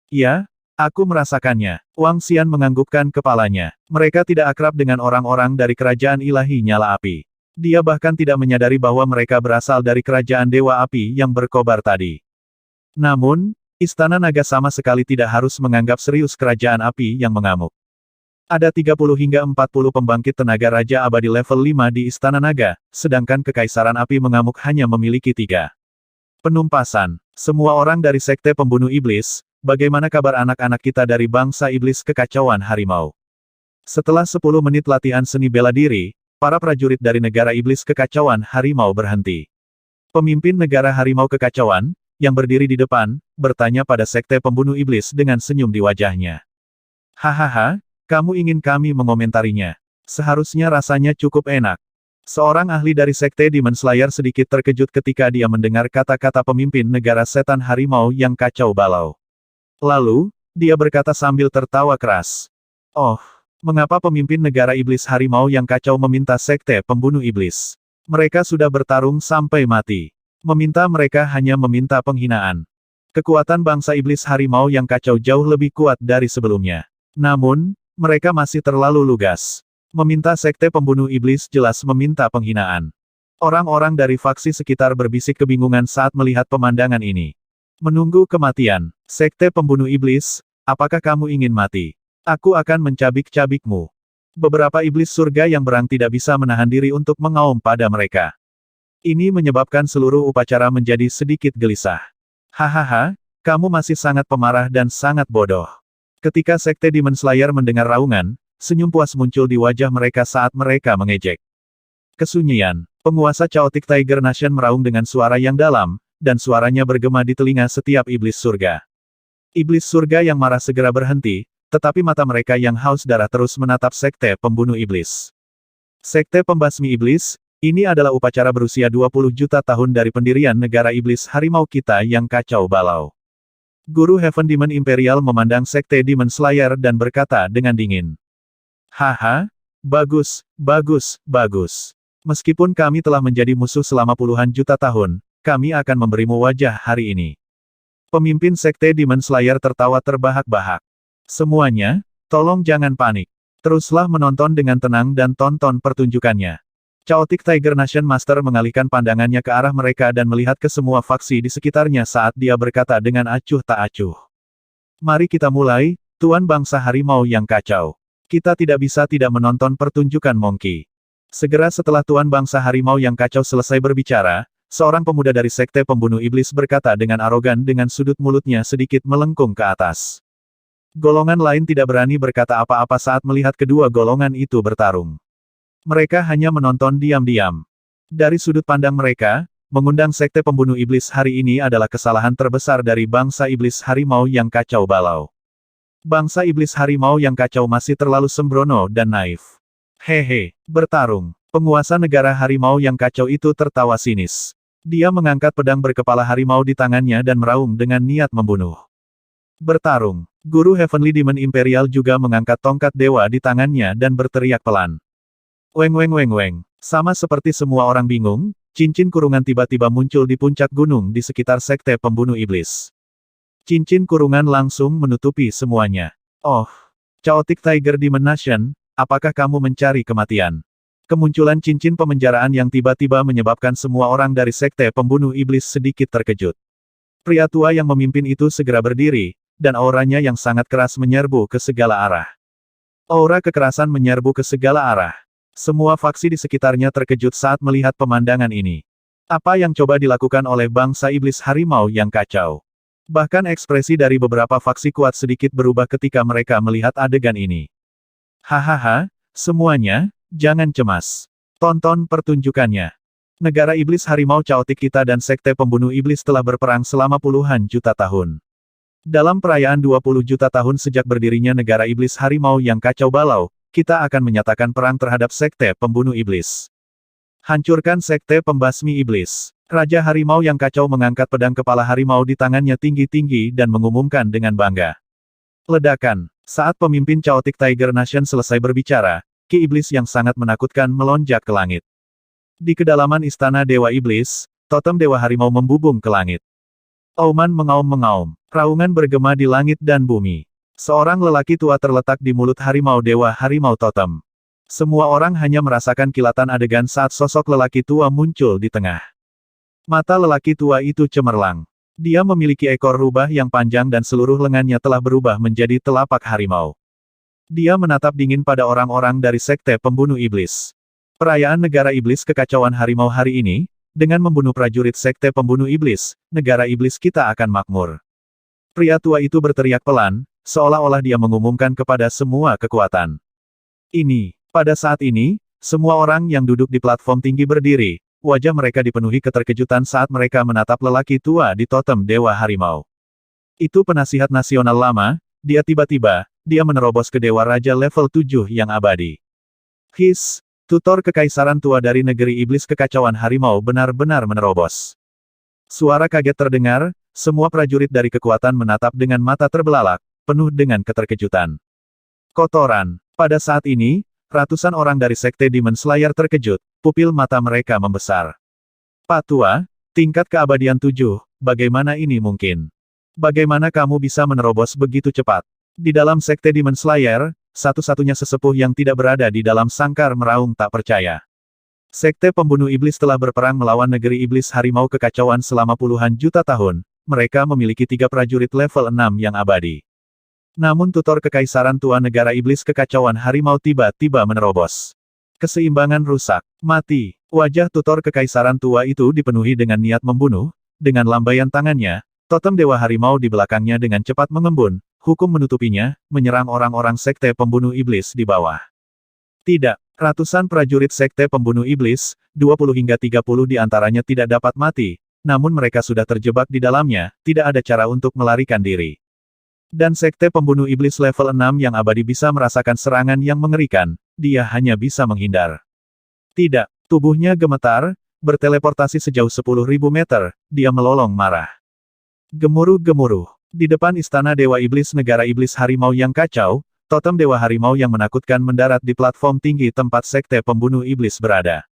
Ya, aku merasakannya. Wang Xian menganggukkan kepalanya. Mereka tidak akrab dengan orang-orang dari kerajaan ilahi nyala api. Dia bahkan tidak menyadari bahwa mereka berasal dari kerajaan Dewa Api yang berkobar tadi. Namun, Istana Naga sama sekali tidak harus menganggap serius kerajaan api yang mengamuk. Ada 30 hingga 40 pembangkit tenaga Raja Abadi level 5 di Istana Naga, sedangkan Kekaisaran Api mengamuk hanya memiliki 3. Penumpasan. Semua orang dari Sekte Pembunuh Iblis, bagaimana kabar anak-anak kita dari bangsa Iblis Kekacauan Harimau? Setelah 10 menit latihan seni bela diri, para prajurit dari negara Iblis Kekacauan Harimau berhenti. Pemimpin negara Harimau Kekacauan, yang berdiri di depan, bertanya pada Sekte Pembunuh Iblis dengan senyum di wajahnya. Hahaha, kamu ingin kami mengomentarinya. Seharusnya rasanya cukup enak. Seorang ahli dari Sekte Demon Slayer sedikit terkejut ketika dia mendengar kata-kata pemimpin negara setan harimau yang kacau balau. Lalu, dia berkata sambil tertawa keras. Oh, mengapa pemimpin negara Iblis Harimau yang kacau meminta Sekte Pembunuh Iblis? Mereka sudah bertarung sampai mati. Meminta mereka hanya meminta penghinaan. Kekuatan bangsa iblis harimau yang kacau jauh lebih kuat dari sebelumnya. Namun, mereka masih terlalu lugas. Meminta Sekte Pembunuh Iblis jelas meminta penghinaan. Orang-orang dari faksi sekitar berbisik kebingungan saat melihat pemandangan ini. Menunggu kematian. Sekte Pembunuh Iblis, apakah kamu ingin mati? Aku akan mencabik-cabikmu. Beberapa iblis surga yang berang tidak bisa menahan diri untuk mengaum pada mereka. Ini menyebabkan seluruh upacara menjadi sedikit gelisah. Hahaha, kamu masih sangat pemarah dan sangat bodoh. Ketika Sekte Demon Slayer mendengar raungan, senyum puas muncul di wajah mereka saat mereka mengejek. Kesunyian, penguasa Chaotic Tiger Nation meraung dengan suara yang dalam, dan suaranya bergema di telinga setiap iblis surga. Iblis surga yang marah segera berhenti, tetapi mata mereka yang haus darah terus menatap Sekte Pembunuh Iblis. Sekte Pembasmi Iblis, ini adalah upacara berusia 20 juta tahun dari pendirian negara iblis harimau kita yang kacau balau. Guru Heaven Demon Imperial memandang Sekte Demon Slayer dan berkata dengan dingin. Haha, bagus, bagus, bagus. Meskipun kami telah menjadi musuh selama puluhan juta tahun, kami akan memberimu wajah hari ini. Pemimpin Sekte Demon Slayer tertawa terbahak-bahak. Semuanya, tolong jangan panik. Teruslah menonton dengan tenang dan tonton pertunjukannya. Chaotic Tiger Nation Master mengalihkan pandangannya ke arah mereka dan melihat ke semua faksi di sekitarnya saat dia berkata dengan acuh tak acuh. Mari kita mulai, Tuan Bangsa Harimau yang kacau. Kita tidak bisa tidak menonton pertunjukan Monkey. Segera setelah Tuan Bangsa Harimau yang kacau selesai berbicara, seorang pemuda dari Sekte Pembunuh Iblis berkata dengan arogan dengan sudut mulutnya sedikit melengkung ke atas. Golongan lain tidak berani berkata apa-apa saat melihat kedua golongan itu bertarung. Mereka hanya menonton diam-diam. Dari sudut pandang mereka, mengundang Sekte Pembunuh Iblis hari ini adalah kesalahan terbesar dari bangsa Iblis Harimau yang kacau balau. Bangsa Iblis Harimau yang kacau masih terlalu sembrono dan naif. Hehe, bertarung. Penguasa negara harimau yang kacau itu tertawa sinis. Dia mengangkat pedang berkepala harimau di tangannya dan meraung dengan niat membunuh. Bertarung. Guru Heavenly Demon Imperial juga mengangkat tongkat dewa di tangannya dan berteriak pelan. Weng weng weng weng. Sama seperti semua orang bingung, cincin kurungan tiba-tiba muncul di puncak gunung di sekitar Sekte Pembunuh Iblis. Cincin kurungan langsung menutupi semuanya. Oh, Chaotic Tiger Demon Nation, apakah kamu mencari kematian? Kemunculan cincin pemenjaraan yang tiba-tiba menyebabkan semua orang dari sekte pembunuh iblis sedikit terkejut. Pria tua yang memimpin itu segera berdiri, dan auranya yang sangat keras menyerbu ke segala arah. Aura kekerasan menyerbu ke segala arah. Semua faksi di sekitarnya terkejut saat melihat pemandangan ini. Apa yang coba dilakukan oleh bangsa iblis harimau yang kacau? Bahkan ekspresi dari beberapa faksi kuat sedikit berubah ketika mereka melihat adegan ini. Hahaha, semuanya, jangan cemas. Tonton pertunjukannya. Negara iblis harimau caotik kita dan sekte pembunuh iblis telah berperang selama puluhan juta tahun. Dalam perayaan 20 juta tahun sejak berdirinya negara iblis harimau yang kacau balau, kita akan menyatakan perang terhadap sekte pembunuh iblis. Hancurkan sekte pembasmi iblis. Raja harimau yang kacau mengangkat pedang kepala harimau di tangannya tinggi-tinggi dan mengumumkan dengan bangga. Ledakan. Saat pemimpin Chaotic Tiger Nation selesai berbicara, ki iblis yang sangat menakutkan melonjak ke langit. Di kedalaman istana Dewa Iblis, totem Dewa Harimau membubung ke langit. Auman mengaum-mengaum. Raungan bergema di langit dan bumi. Seorang lelaki tua terletak di mulut harimau Dewa Harimau Totem. Semua orang hanya merasakan kilatan adegan saat sosok lelaki tua muncul di tengah. Mata lelaki tua itu cemerlang. Dia memiliki ekor rubah yang panjang dan seluruh lengannya telah berubah menjadi telapak harimau. Dia menatap dingin pada orang-orang dari sekte pembunuh iblis. Perayaan negara iblis kekacauan harimau hari ini, dengan membunuh prajurit sekte pembunuh iblis, negara iblis kita akan makmur. Pria tua itu berteriak pelan, seolah-olah dia mengumumkan kepada semua kekuatan. Pada saat ini, semua orang yang duduk di platform tinggi berdiri, wajah mereka dipenuhi keterkejutan saat mereka menatap lelaki tua di totem Dewa Harimau. Itu penasihat nasional lama, dia menerobos ke Dewa Raja level 7 yang abadi. Tutor kekaisaran tua dari negeri iblis kekacauan harimau benar-benar menerobos. Suara kaget terdengar, semua prajurit dari kekuatan menatap dengan mata terbelalak, penuh dengan keterkejutan. Kotoran. Pada saat ini, ratusan orang dari sekte Demon Slayer terkejut, pupil mata mereka membesar. Pak Tua, tingkat keabadian 7, bagaimana ini mungkin? Bagaimana kamu bisa menerobos begitu cepat? Di dalam sekte Demon Slayer, satu-satunya sesepuh yang tidak berada di dalam sangkar meraung tak percaya. Sekte pembunuh iblis telah berperang melawan negeri iblis harimau kekacauan selama puluhan juta tahun, mereka memiliki 3 prajurit level 6 yang abadi. Namun tutor kekaisaran tua negara iblis kekacauan harimau tiba-tiba menerobos. Keseimbangan rusak. Mati. Wajah tutor kekaisaran tua itu dipenuhi dengan niat membunuh, dengan lambaian tangannya, totem Dewa Harimau di belakangnya dengan cepat mengembun, hukum menutupinya, menyerang orang-orang sekte pembunuh iblis di bawah. Tidak. Ratusan prajurit sekte pembunuh iblis, 20 hingga 30 di antaranya tidak dapat mati, namun mereka sudah terjebak di dalamnya, tidak ada cara untuk melarikan diri. Dan sekte pembunuh iblis level 6 yang abadi bisa merasakan serangan yang mengerikan, dia hanya bisa menghindar. Tidak, tubuhnya gemetar, berteleportasi sejauh 10.000 meter, dia melolong marah. Gemuruh-gemuruh. Di depan istana Dewa Iblis negara iblis harimau yang kacau, totem Dewa Harimau yang menakutkan mendarat di platform tinggi tempat sekte pembunuh iblis berada.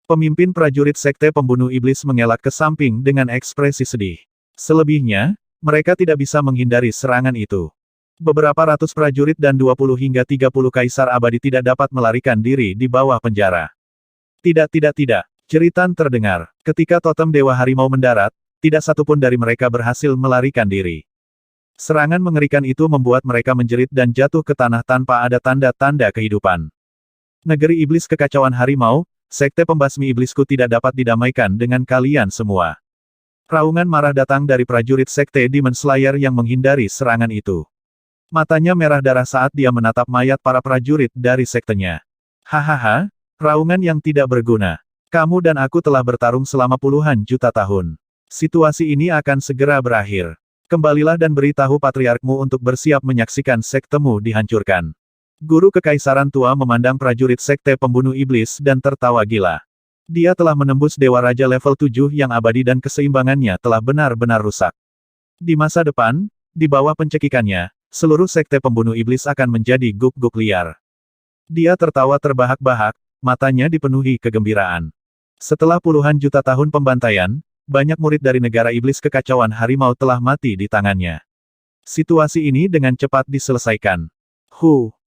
Pemimpin prajurit sekte pembunuh iblis mengelak ke samping dengan ekspresi sedih. Selebihnya, mereka tidak bisa menghindari serangan itu. Beberapa ratus prajurit dan 20 hingga 30 kaisar abadi tidak dapat melarikan diri di bawah penjara. Tidak. Jeritan terdengar. Ketika totem Dewa Harimau mendarat, tidak satupun dari mereka berhasil melarikan diri. Serangan mengerikan itu membuat mereka menjerit dan jatuh ke tanah tanpa ada tanda-tanda kehidupan. Negeri iblis kekacauan harimau, sekte pembasmi iblisku tidak dapat didamaikan dengan kalian semua. Raungan marah datang dari prajurit sekte Demon Slayer yang menghindari serangan itu. Matanya merah darah saat dia menatap mayat para prajurit dari sektenya. Hahaha, raungan yang tidak berguna. Kamu dan aku telah bertarung selama puluhan juta tahun. Situasi ini akan segera berakhir. Kembalilah dan beritahu patriarkmu untuk bersiap menyaksikan sektemu dihancurkan. Guru kekaisaran tua memandang prajurit sekte pembunuh iblis dan tertawa gila. Dia telah menembus Dewa Raja level 7 yang abadi dan keseimbangannya telah benar-benar rusak. Di masa depan, di bawah pencekikannya, seluruh sekte pembunuh iblis akan menjadi guk-guk liar. Dia tertawa terbahak-bahak, matanya dipenuhi kegembiraan. Setelah puluhan juta tahun pembantaian, banyak murid dari negara iblis kekacauan harimau telah mati di tangannya. Situasi ini dengan cepat diselesaikan.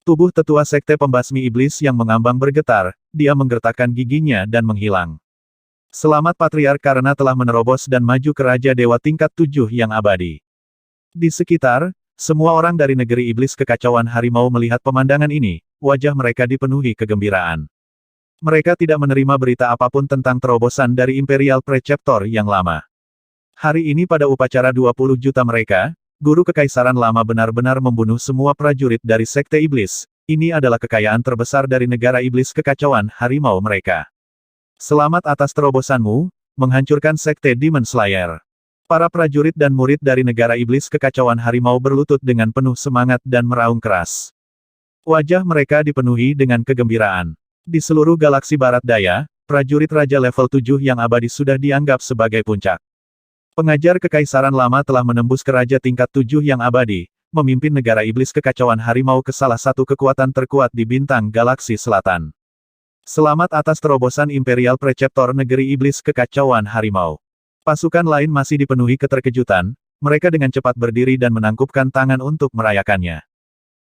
Tubuh tetua sekte pembasmi iblis yang mengambang bergetar, dia menggertakkan giginya dan menghilang. Selamat Patriark karena telah menerobos dan maju ke Raja Dewa tingkat 7 yang abadi. Di sekitar, semua orang dari negeri iblis kekacauan harimau melihat pemandangan ini, wajah mereka dipenuhi kegembiraan. Mereka tidak menerima berita apapun tentang terobosan dari Imperial Preceptor yang lama. Hari ini pada upacara 20 juta mereka, Guru Kekaisaran Lama benar-benar membunuh semua prajurit dari Sekte Iblis. Ini adalah kekayaan terbesar dari negara iblis kekacauan harimau mereka. Selamat atas terobosanmu, menghancurkan Sekte Demon Slayer. Para prajurit dan murid dari negara iblis kekacauan harimau berlutut dengan penuh semangat dan meraung keras. Wajah mereka dipenuhi dengan kegembiraan. Di seluruh galaksi barat daya, prajurit Raja level 7 yang abadi sudah dianggap sebagai puncak. Pengajar Kekaisaran Lama telah menembus ke Raja tingkat 7 yang abadi, memimpin negara iblis kekacauan harimau ke salah satu kekuatan terkuat di bintang galaksi selatan. Selamat atas terobosan Imperial Preceptor negeri iblis kekacauan harimau. Pasukan lain masih dipenuhi keterkejutan, mereka dengan cepat berdiri dan menangkupkan tangan untuk merayakannya.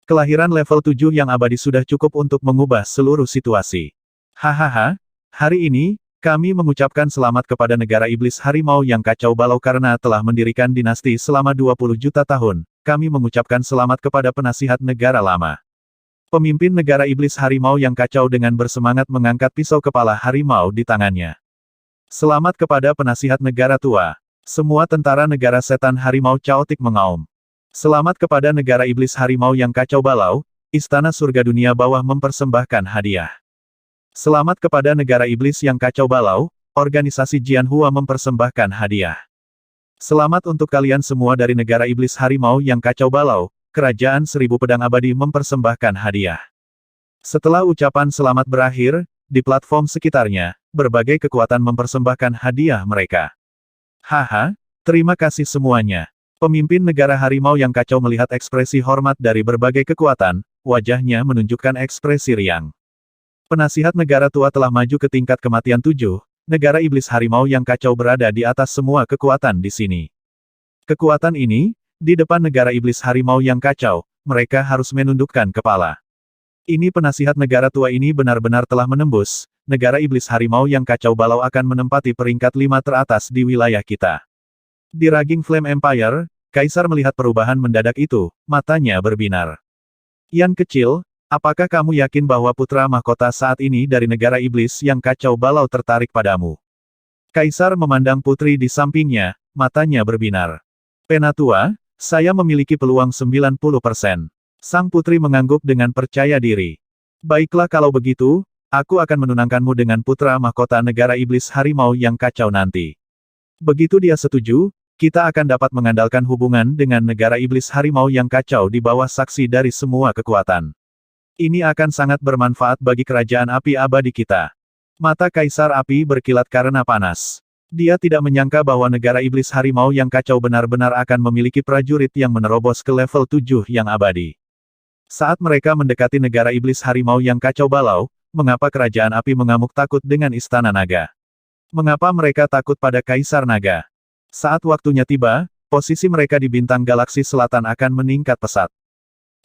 Kelahiran level 7 yang abadi sudah cukup untuk mengubah seluruh situasi. Hahaha, hari ini, kami mengucapkan selamat kepada negara iblis harimau yang kacau balau karena telah mendirikan dinasti selama 20 juta tahun. Kami mengucapkan selamat kepada penasihat negara lama. Pemimpin negara iblis harimau yang kacau dengan bersemangat mengangkat pisau kepala harimau di tangannya. Selamat kepada penasihat negara tua. Semua tentara negara setan harimau caotik mengaum. Selamat kepada negara iblis harimau yang kacau balau, Istana Surga Dunia Bawah mempersembahkan hadiah. Selamat kepada negara iblis yang kacau balau, organisasi Jianhua mempersembahkan hadiah. Selamat untuk kalian semua dari negara iblis harimau yang kacau balau, Kerajaan Seribu Pedang Abadi mempersembahkan hadiah. Setelah ucapan selamat berakhir, di platform sekitarnya, berbagai kekuatan mempersembahkan hadiah mereka. Haha, terima kasih semuanya. Pemimpin negara harimau yang kacau melihat ekspresi hormat dari berbagai kekuatan, wajahnya menunjukkan ekspresi riang. Penasihat negara tua telah maju ke tingkat kematian 7, negara iblis harimau yang kacau berada di atas semua kekuatan di sini. Kekuatan ini, di depan negara iblis harimau yang kacau, mereka harus menundukkan kepala. Ini penasihat negara tua ini benar-benar telah menembus, negara iblis harimau yang kacau balau akan menempati peringkat 5 teratas di wilayah kita. Di Raging Flame Empire, Kaisar melihat perubahan mendadak itu, matanya berbinar. Yan kecil, apakah kamu yakin bahwa putra mahkota saat ini dari negara iblis yang kacau balau tertarik padamu? Kaisar memandang putri di sampingnya, matanya berbinar. Penatua, saya memiliki peluang 90%. Sang putri mengangguk dengan percaya diri. Baiklah kalau begitu, aku akan menunangkanmu dengan putra mahkota negara iblis harimau yang kacau nanti. Begitu dia setuju, kita akan dapat mengandalkan hubungan dengan negara iblis harimau yang kacau di bawah saksi dari semua kekuatan. Ini akan sangat bermanfaat bagi kerajaan api abadi kita. Mata Kaisar Api berkilat karena panas. Dia tidak menyangka bahwa negara iblis harimau yang kacau benar-benar akan memiliki prajurit yang menerobos ke level 7 yang abadi. Saat mereka mendekati negara iblis harimau yang kacau balau, mengapa kerajaan api mengamuk takut dengan istana naga? Mengapa mereka takut pada Kaisar Naga? Saat waktunya tiba, posisi mereka di bintang galaksi selatan akan meningkat pesat.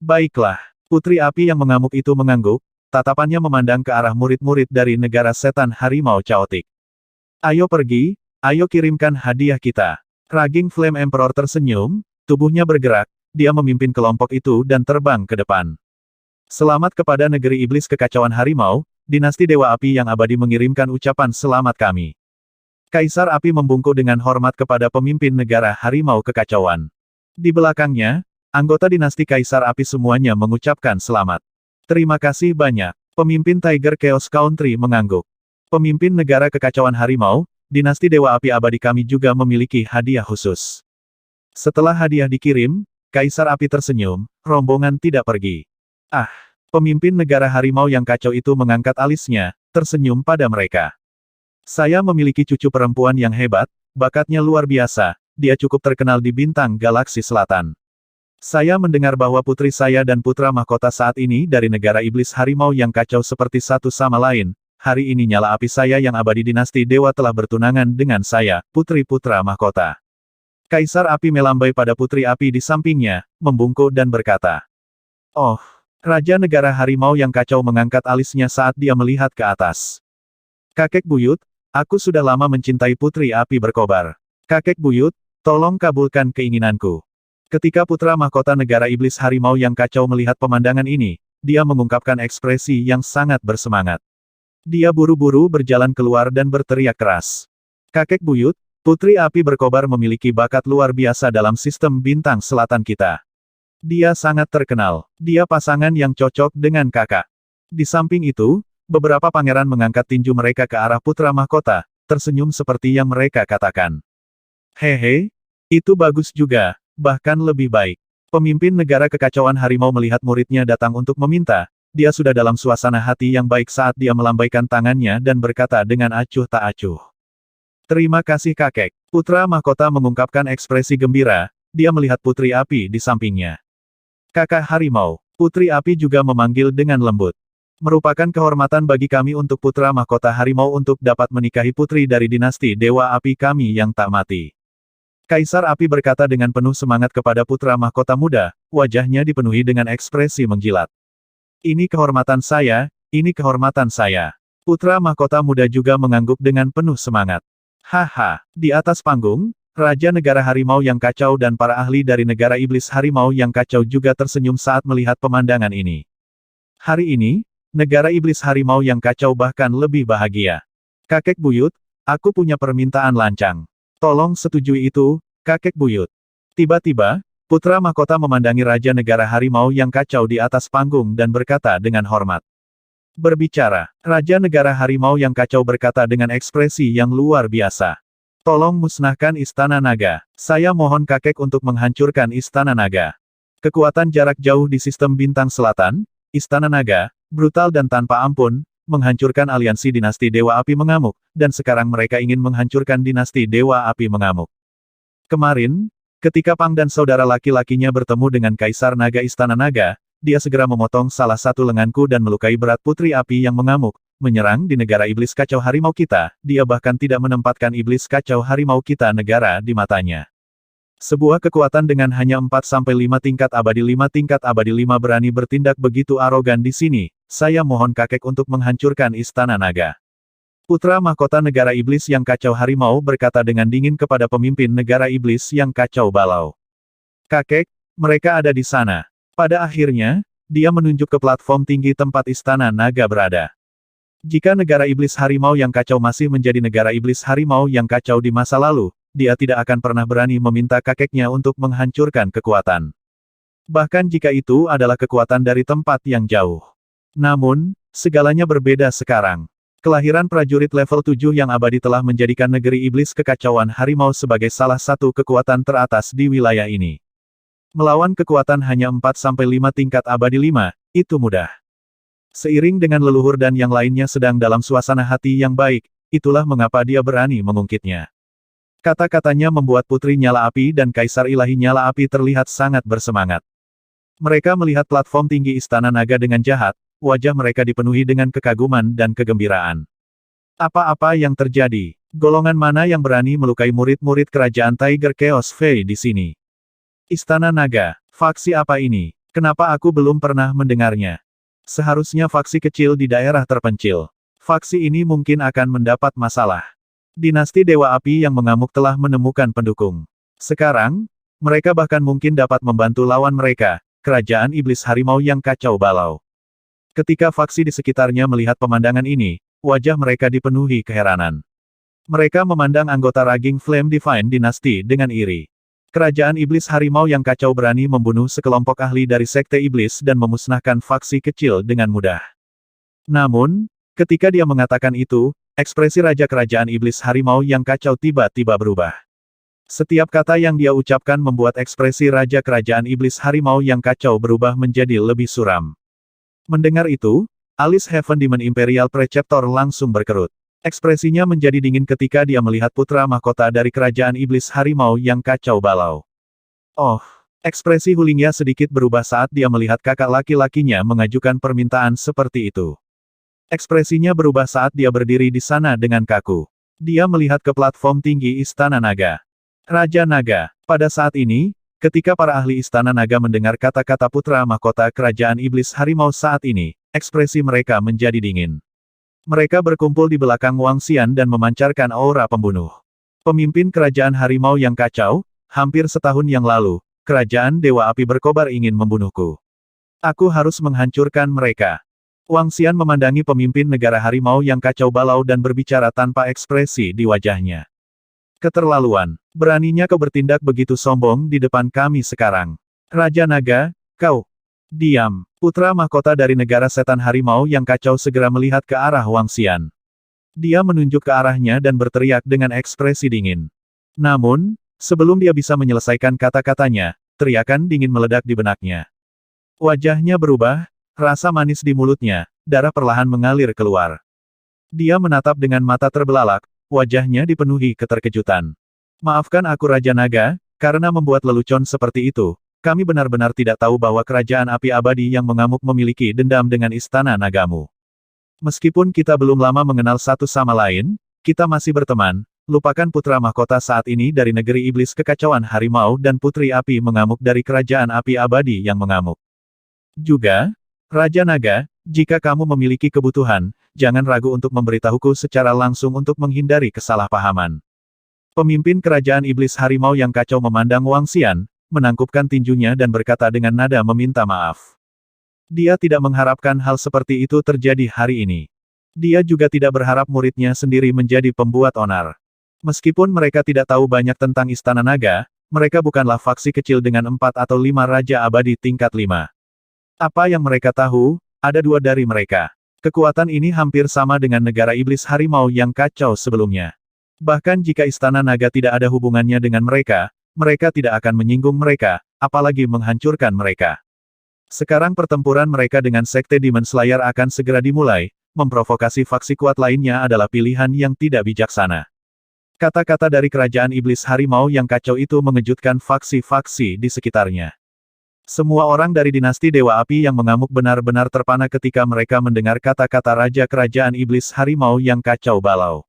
Baiklah, putri api yang mengamuk itu mengangguk, tatapannya memandang ke arah murid-murid dari negara setan harimau caotik. Ayo pergi, ayo kirimkan hadiah kita. Raging Flame Emperor tersenyum, tubuhnya bergerak, dia memimpin kelompok itu dan terbang ke depan. Selamat kepada negeri iblis kekacauan harimau, dinasti Dewa Api yang abadi mengirimkan ucapan selamat kami. Kaisar Api membungkuk dengan hormat kepada pemimpin negara harimau kekacauan. Di belakangnya, anggota dinasti Kaisar Api semuanya mengucapkan selamat. Terima kasih banyak. Pemimpin Tiger Chaos Country mengangguk. Pemimpin negara kekacauan harimau, dinasti Dewa Api abadi kami juga memiliki hadiah khusus. Setelah hadiah dikirim, Kaisar Api tersenyum, rombongan tidak pergi. Ah, pemimpin negara harimau yang kacau itu mengangkat alisnya, tersenyum pada mereka. Saya memiliki cucu perempuan yang hebat, bakatnya luar biasa, dia cukup terkenal di bintang galaksi selatan. Saya mendengar bahwa putri saya dan putra mahkota saat ini dari negara iblis harimau yang kacau seperti satu sama lain. Hari ini nyala api saya yang abadi dinasti dewa telah bertunangan dengan saya, putri putra mahkota. Kaisar Api melambai pada putri api di sampingnya, membungkuk dan berkata, "Oh, Raja Negara Harimau yang Kacau mengangkat alisnya saat dia melihat ke atas. Kakek buyut, aku sudah lama mencintai Putri Api Berkobar. Kakek buyut, tolong kabulkan keinginanku. Ketika putra mahkota Negara Iblis Harimau yang Kacau melihat pemandangan ini, dia mengungkapkan ekspresi yang sangat bersemangat. Dia buru-buru berjalan keluar dan berteriak keras. Kakek buyut, Putri Api Berkobar memiliki bakat luar biasa dalam sistem bintang selatan kita. Dia sangat terkenal. Dia pasangan yang cocok dengan kakak. Di samping itu, beberapa pangeran mengangkat tinju mereka ke arah putra mahkota, tersenyum seperti yang mereka katakan. Hehe, itu bagus juga, bahkan lebih baik. Pemimpin negara kekacauan harimau melihat muridnya datang untuk meminta, dia sudah dalam suasana hati yang baik saat dia melambaikan tangannya dan berkata dengan acuh tak acuh. Terima kasih kakek. Putra mahkota mengungkapkan ekspresi gembira, dia melihat Putri Api di sampingnya. Kakak harimau, Putri Api juga memanggil dengan lembut. Merupakan kehormatan bagi kami untuk putra mahkota harimau untuk dapat menikahi putri dari dinasti Dewa Api kami yang tak mati. Kaisar Api berkata dengan penuh semangat kepada putra mahkota muda, wajahnya dipenuhi dengan ekspresi menjilat. Ini kehormatan saya, ini kehormatan saya. Putra mahkota muda juga mengangguk dengan penuh semangat. Haha, di atas panggung, Raja Negara Harimau yang Kacau dan para ahli dari Negara Iblis Harimau yang Kacau juga tersenyum saat melihat pemandangan ini. Hari ini, Negara Iblis Harimau yang Kacau bahkan lebih bahagia. Kakek buyut, aku punya permintaan lancang. Tolong setujui itu, kakek buyut. Tiba-tiba, putra mahkota memandangi Raja Negara Harimau yang Kacau di atas panggung dan berkata dengan hormat. Berbicara, Raja Negara Harimau yang Kacau berkata dengan ekspresi yang luar biasa. Tolong musnahkan Istana Naga. Saya mohon kakek untuk menghancurkan Istana Naga. Kekuatan jarak jauh di sistem bintang selatan, Istana Naga, brutal dan tanpa ampun, menghancurkan aliansi dinasti Dewa Api mengamuk, dan sekarang mereka ingin menghancurkan dinasti Dewa Api mengamuk. Kemarin, ketika Pang dan saudara laki-lakinya bertemu dengan Kaisar Naga Istana Naga, dia segera memotong salah satu lenganku dan melukai berat Putri Api yang mengamuk, menyerang di negara Iblis Kacau Harimau kita, dia bahkan tidak menempatkan Iblis Kacau Harimau kita negara di matanya. Sebuah kekuatan dengan hanya 4-5 tingkat abadi 5 berani bertindak begitu arogan di sini, saya mohon kakek untuk menghancurkan Istana Naga. Putra mahkota Negara Iblis yang Kacau Harimau berkata dengan dingin kepada pemimpin Negara Iblis yang Kacau Balau. Kakek, mereka ada di sana. Pada akhirnya, dia menunjuk ke platform tinggi tempat Istana Naga berada. Jika Negara Iblis Harimau yang Kacau masih menjadi Negara Iblis Harimau yang Kacau di masa lalu, dia tidak akan pernah berani meminta kakeknya untuk menghancurkan kekuatan. Bahkan jika itu adalah kekuatan dari tempat yang jauh. Namun, segalanya berbeda sekarang. Kelahiran prajurit level 7 yang abadi telah menjadikan negeri iblis kekacauan harimau sebagai salah satu kekuatan teratas di wilayah ini. Melawan kekuatan hanya 4-5 tingkat abadi 5, itu mudah. Seiring dengan leluhur dan yang lainnya sedang dalam suasana hati yang baik, itulah mengapa dia berani mengungkitnya. Kata-katanya membuat Putri Nyala Api dan Kaisar Ilahi Nyala Api terlihat sangat bersemangat. Mereka melihat platform tinggi Istana Naga dengan jahat, wajah mereka dipenuhi dengan kekaguman dan kegembiraan. Apa-apa yang terjadi? Golongan mana yang berani melukai murid-murid kerajaan Tiger Chaos Fey di sini? Istana Naga, faksi apa ini? Kenapa aku belum pernah mendengarnya? Seharusnya faksi kecil di daerah terpencil. Faksi ini mungkin akan mendapat masalah. Dinasti Dewa Api yang mengamuk telah menemukan pendukung. Sekarang, mereka bahkan mungkin dapat membantu lawan mereka, Kerajaan Iblis Harimau yang Kacau Balau. Ketika faksi di sekitarnya melihat pemandangan ini, wajah mereka dipenuhi keheranan. Mereka memandang anggota Raging Flame Divine Dinasti dengan iri. Kerajaan Iblis Harimau yang Kacau berani membunuh sekelompok ahli dari Sekte Iblis dan memusnahkan faksi kecil dengan mudah. Namun, ketika dia mengatakan itu, ekspresi Raja Kerajaan Iblis Harimau yang Kacau tiba-tiba berubah. Setiap kata yang dia ucapkan membuat ekspresi Raja Kerajaan Iblis Harimau yang Kacau berubah menjadi lebih suram. Mendengar itu, alis Heaven Demon Imperial Preceptor langsung berkerut. Ekspresinya menjadi dingin ketika dia melihat putra mahkota dari Kerajaan Iblis Harimau yang Kacau Balau. Oh, ekspresi Hulingya sedikit berubah saat dia melihat kakak laki-lakinya mengajukan permintaan seperti itu. Ekspresinya berubah saat dia berdiri di sana dengan kaku. Dia melihat ke platform tinggi Istana Naga. Raja Naga, pada saat ini, Ketika para ahli Istana Naga mendengar kata-kata putra mahkota Kerajaan Iblis Harimau saat ini, ekspresi mereka menjadi dingin. Mereka berkumpul di belakang Wang Xian dan memancarkan aura pembunuh. Pemimpin Kerajaan Harimau yang kacau, hampir setahun yang lalu, Kerajaan Dewa Api berkobar ingin membunuhku. Aku harus menghancurkan mereka. Wang Xian memandangi pemimpin negara harimau yang kacau balau dan berbicara tanpa ekspresi di wajahnya. Keterlaluan. Beraninya kau bertindak begitu sombong di depan kami sekarang. Raja Naga, kau. Diam. Putra mahkota dari negara setan harimau yang kacau segera melihat ke arah Wang Xian. Dia menunjuk ke arahnya dan berteriak dengan ekspresi dingin. Namun, sebelum dia bisa menyelesaikan kata-katanya, teriakan dingin meledak di benaknya. Wajahnya berubah, rasa manis di mulutnya, darah perlahan mengalir keluar. Dia menatap dengan mata terbelalak, wajahnya dipenuhi keterkejutan. Maafkan aku Raja Naga, karena membuat lelucon seperti itu, kami benar-benar tidak tahu bahwa Kerajaan Api Abadi yang mengamuk memiliki dendam dengan Istana Nagamu. Meskipun kita belum lama mengenal satu sama lain, kita masih berteman. Lupakan putra mahkota saat ini dari negeri iblis kekacauan harimau dan putri api mengamuk dari Kerajaan Api Abadi yang mengamuk. Juga, Raja Naga, jika kamu memiliki kebutuhan, jangan ragu untuk memberitahuku secara langsung untuk menghindari kesalahpahaman. Pemimpin Kerajaan Iblis Harimau yang kacau memandang Wang Xian, menangkupkan tinjunya dan berkata dengan nada meminta maaf. Dia tidak mengharapkan hal seperti itu terjadi hari ini. Dia juga tidak berharap muridnya sendiri menjadi pembuat onar. Meskipun mereka tidak tahu banyak tentang Istana Naga, mereka bukanlah faksi kecil dengan 4 atau 5 Raja Abadi tingkat 5. Apa yang mereka tahu, ada 2 dari mereka. Kekuatan ini hampir sama dengan negara iblis harimau yang kacau sebelumnya. Bahkan jika Istana Naga tidak ada hubungannya dengan mereka, mereka tidak akan menyinggung mereka, apalagi menghancurkan mereka. Sekarang pertempuran mereka dengan Sekte Demon Slayer akan segera dimulai, memprovokasi faksi kuat lainnya adalah pilihan yang tidak bijaksana. Kata-kata dari Kerajaan Iblis Harimau yang kacau itu mengejutkan faksi-faksi di sekitarnya. Semua orang dari dinasti Dewa Api yang mengamuk benar-benar terpana ketika mereka mendengar kata-kata Raja Kerajaan Iblis Harimau yang kacau balau.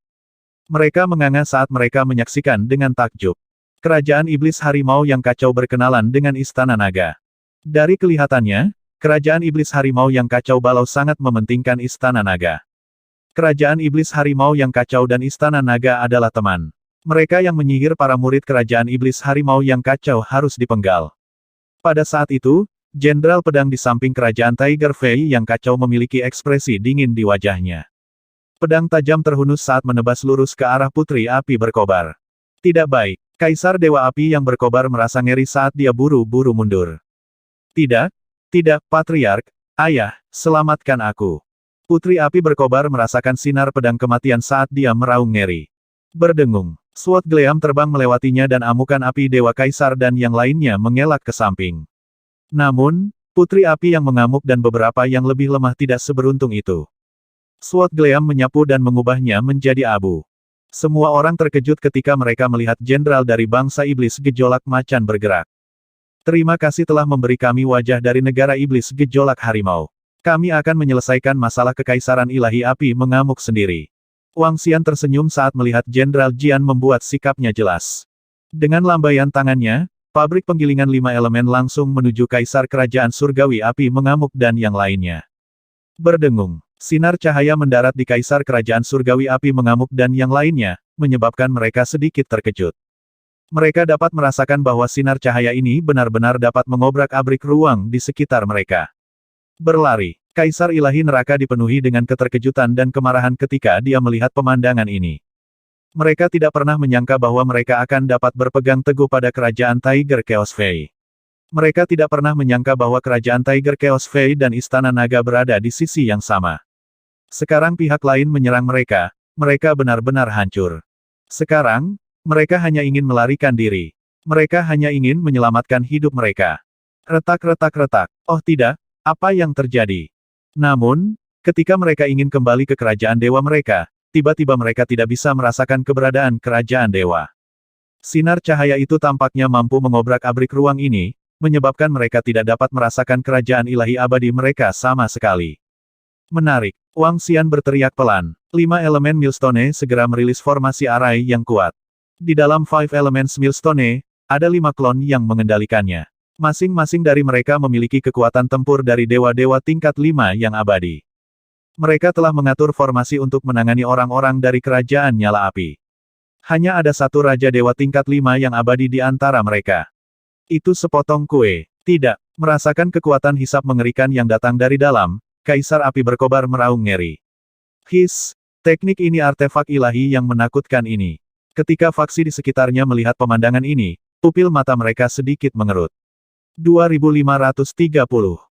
Mereka menganga saat mereka menyaksikan dengan takjub. Kerajaan Iblis Harimau yang kacau berkenalan dengan Istana Naga. Dari kelihatannya, Kerajaan Iblis Harimau yang kacau balau sangat mementingkan Istana Naga. Kerajaan Iblis Harimau yang kacau dan Istana Naga adalah teman. Mereka yang menyihir para murid Kerajaan Iblis Harimau yang kacau harus dipenggal. Pada saat itu, Jenderal Pedang di samping Kerajaan Tiger Fei yang kacau memiliki ekspresi dingin di wajahnya. Pedang tajam terhunus saat menebas lurus ke arah Putri Api berkobar. Tidak baik. Kaisar Dewa Api yang berkobar merasa ngeri saat dia buru-buru mundur. Tidak, Patriark, Ayah, selamatkan aku. Putri Api berkobar merasakan sinar pedang kematian saat dia meraung ngeri. Berdengung, Sword Gleam terbang melewatinya dan amukan api Dewa Kaisar dan yang lainnya mengelak ke samping. Namun, Putri Api yang mengamuk dan beberapa yang lebih lemah tidak seberuntung itu. Sword Gleam menyapu dan mengubahnya menjadi abu. Semua orang terkejut ketika mereka melihat jenderal dari bangsa iblis gejolak macan bergerak. Terima kasih telah memberi kami wajah dari negara iblis gejolak harimau. Kami akan menyelesaikan masalah kekaisaran ilahi api mengamuk sendiri. Wang Xian tersenyum saat melihat Jenderal Jian membuat sikapnya jelas. Dengan lambaian tangannya, pabrik penggilingan 5 elemen langsung menuju Kaisar Kerajaan Surgawi Api mengamuk dan yang lainnya. Berdengung, sinar cahaya mendarat di Kaisar Kerajaan Surgawi Api mengamuk dan yang lainnya, menyebabkan mereka sedikit terkejut. Mereka dapat merasakan bahwa sinar cahaya ini benar-benar dapat mengobrak-abrik ruang di sekitar mereka. Berlari, Kaisar Ilahi Neraka dipenuhi dengan keterkejutan dan kemarahan ketika dia melihat pemandangan ini. Mereka tidak pernah menyangka bahwa mereka akan dapat berpegang teguh pada kerajaan Tiger Chaos Fei. Mereka tidak pernah menyangka bahwa kerajaan Tiger Chaos Fei dan Istana Naga berada di sisi yang sama. Sekarang pihak lain menyerang mereka, mereka benar-benar hancur. Sekarang, mereka hanya ingin melarikan diri. Mereka hanya ingin menyelamatkan hidup mereka. Retak-retak-retak. Oh tidak. Apa yang terjadi? Namun, ketika mereka ingin kembali ke kerajaan dewa mereka, tiba-tiba mereka tidak bisa merasakan keberadaan kerajaan dewa. Sinar cahaya itu tampaknya mampu mengobrak-abrik ruang ini, menyebabkan mereka tidak dapat merasakan kerajaan ilahi abadi mereka sama sekali. Menarik, Wang Xian berteriak pelan. 5 elemen Millstone segera merilis formasi arai yang kuat. Di dalam 5 Elements Millstone, Ada 5 klon yang mengendalikannya. Masing-masing dari mereka memiliki kekuatan tempur dari dewa-dewa tingkat 5 yang abadi. Mereka telah mengatur formasi untuk menangani orang-orang dari kerajaan nyala api. Hanya ada satu Raja Dewa tingkat 5 yang abadi di antara mereka. Itu sepotong kue. Tidak. Merasakan kekuatan hisap mengerikan yang datang dari dalam, Kaisar Api berkobar meraung ngeri. His, teknik ini artefak ilahi yang menakutkan ini. Ketika faksi di sekitarnya melihat pemandangan ini, pupil mata mereka sedikit mengerut. 2530.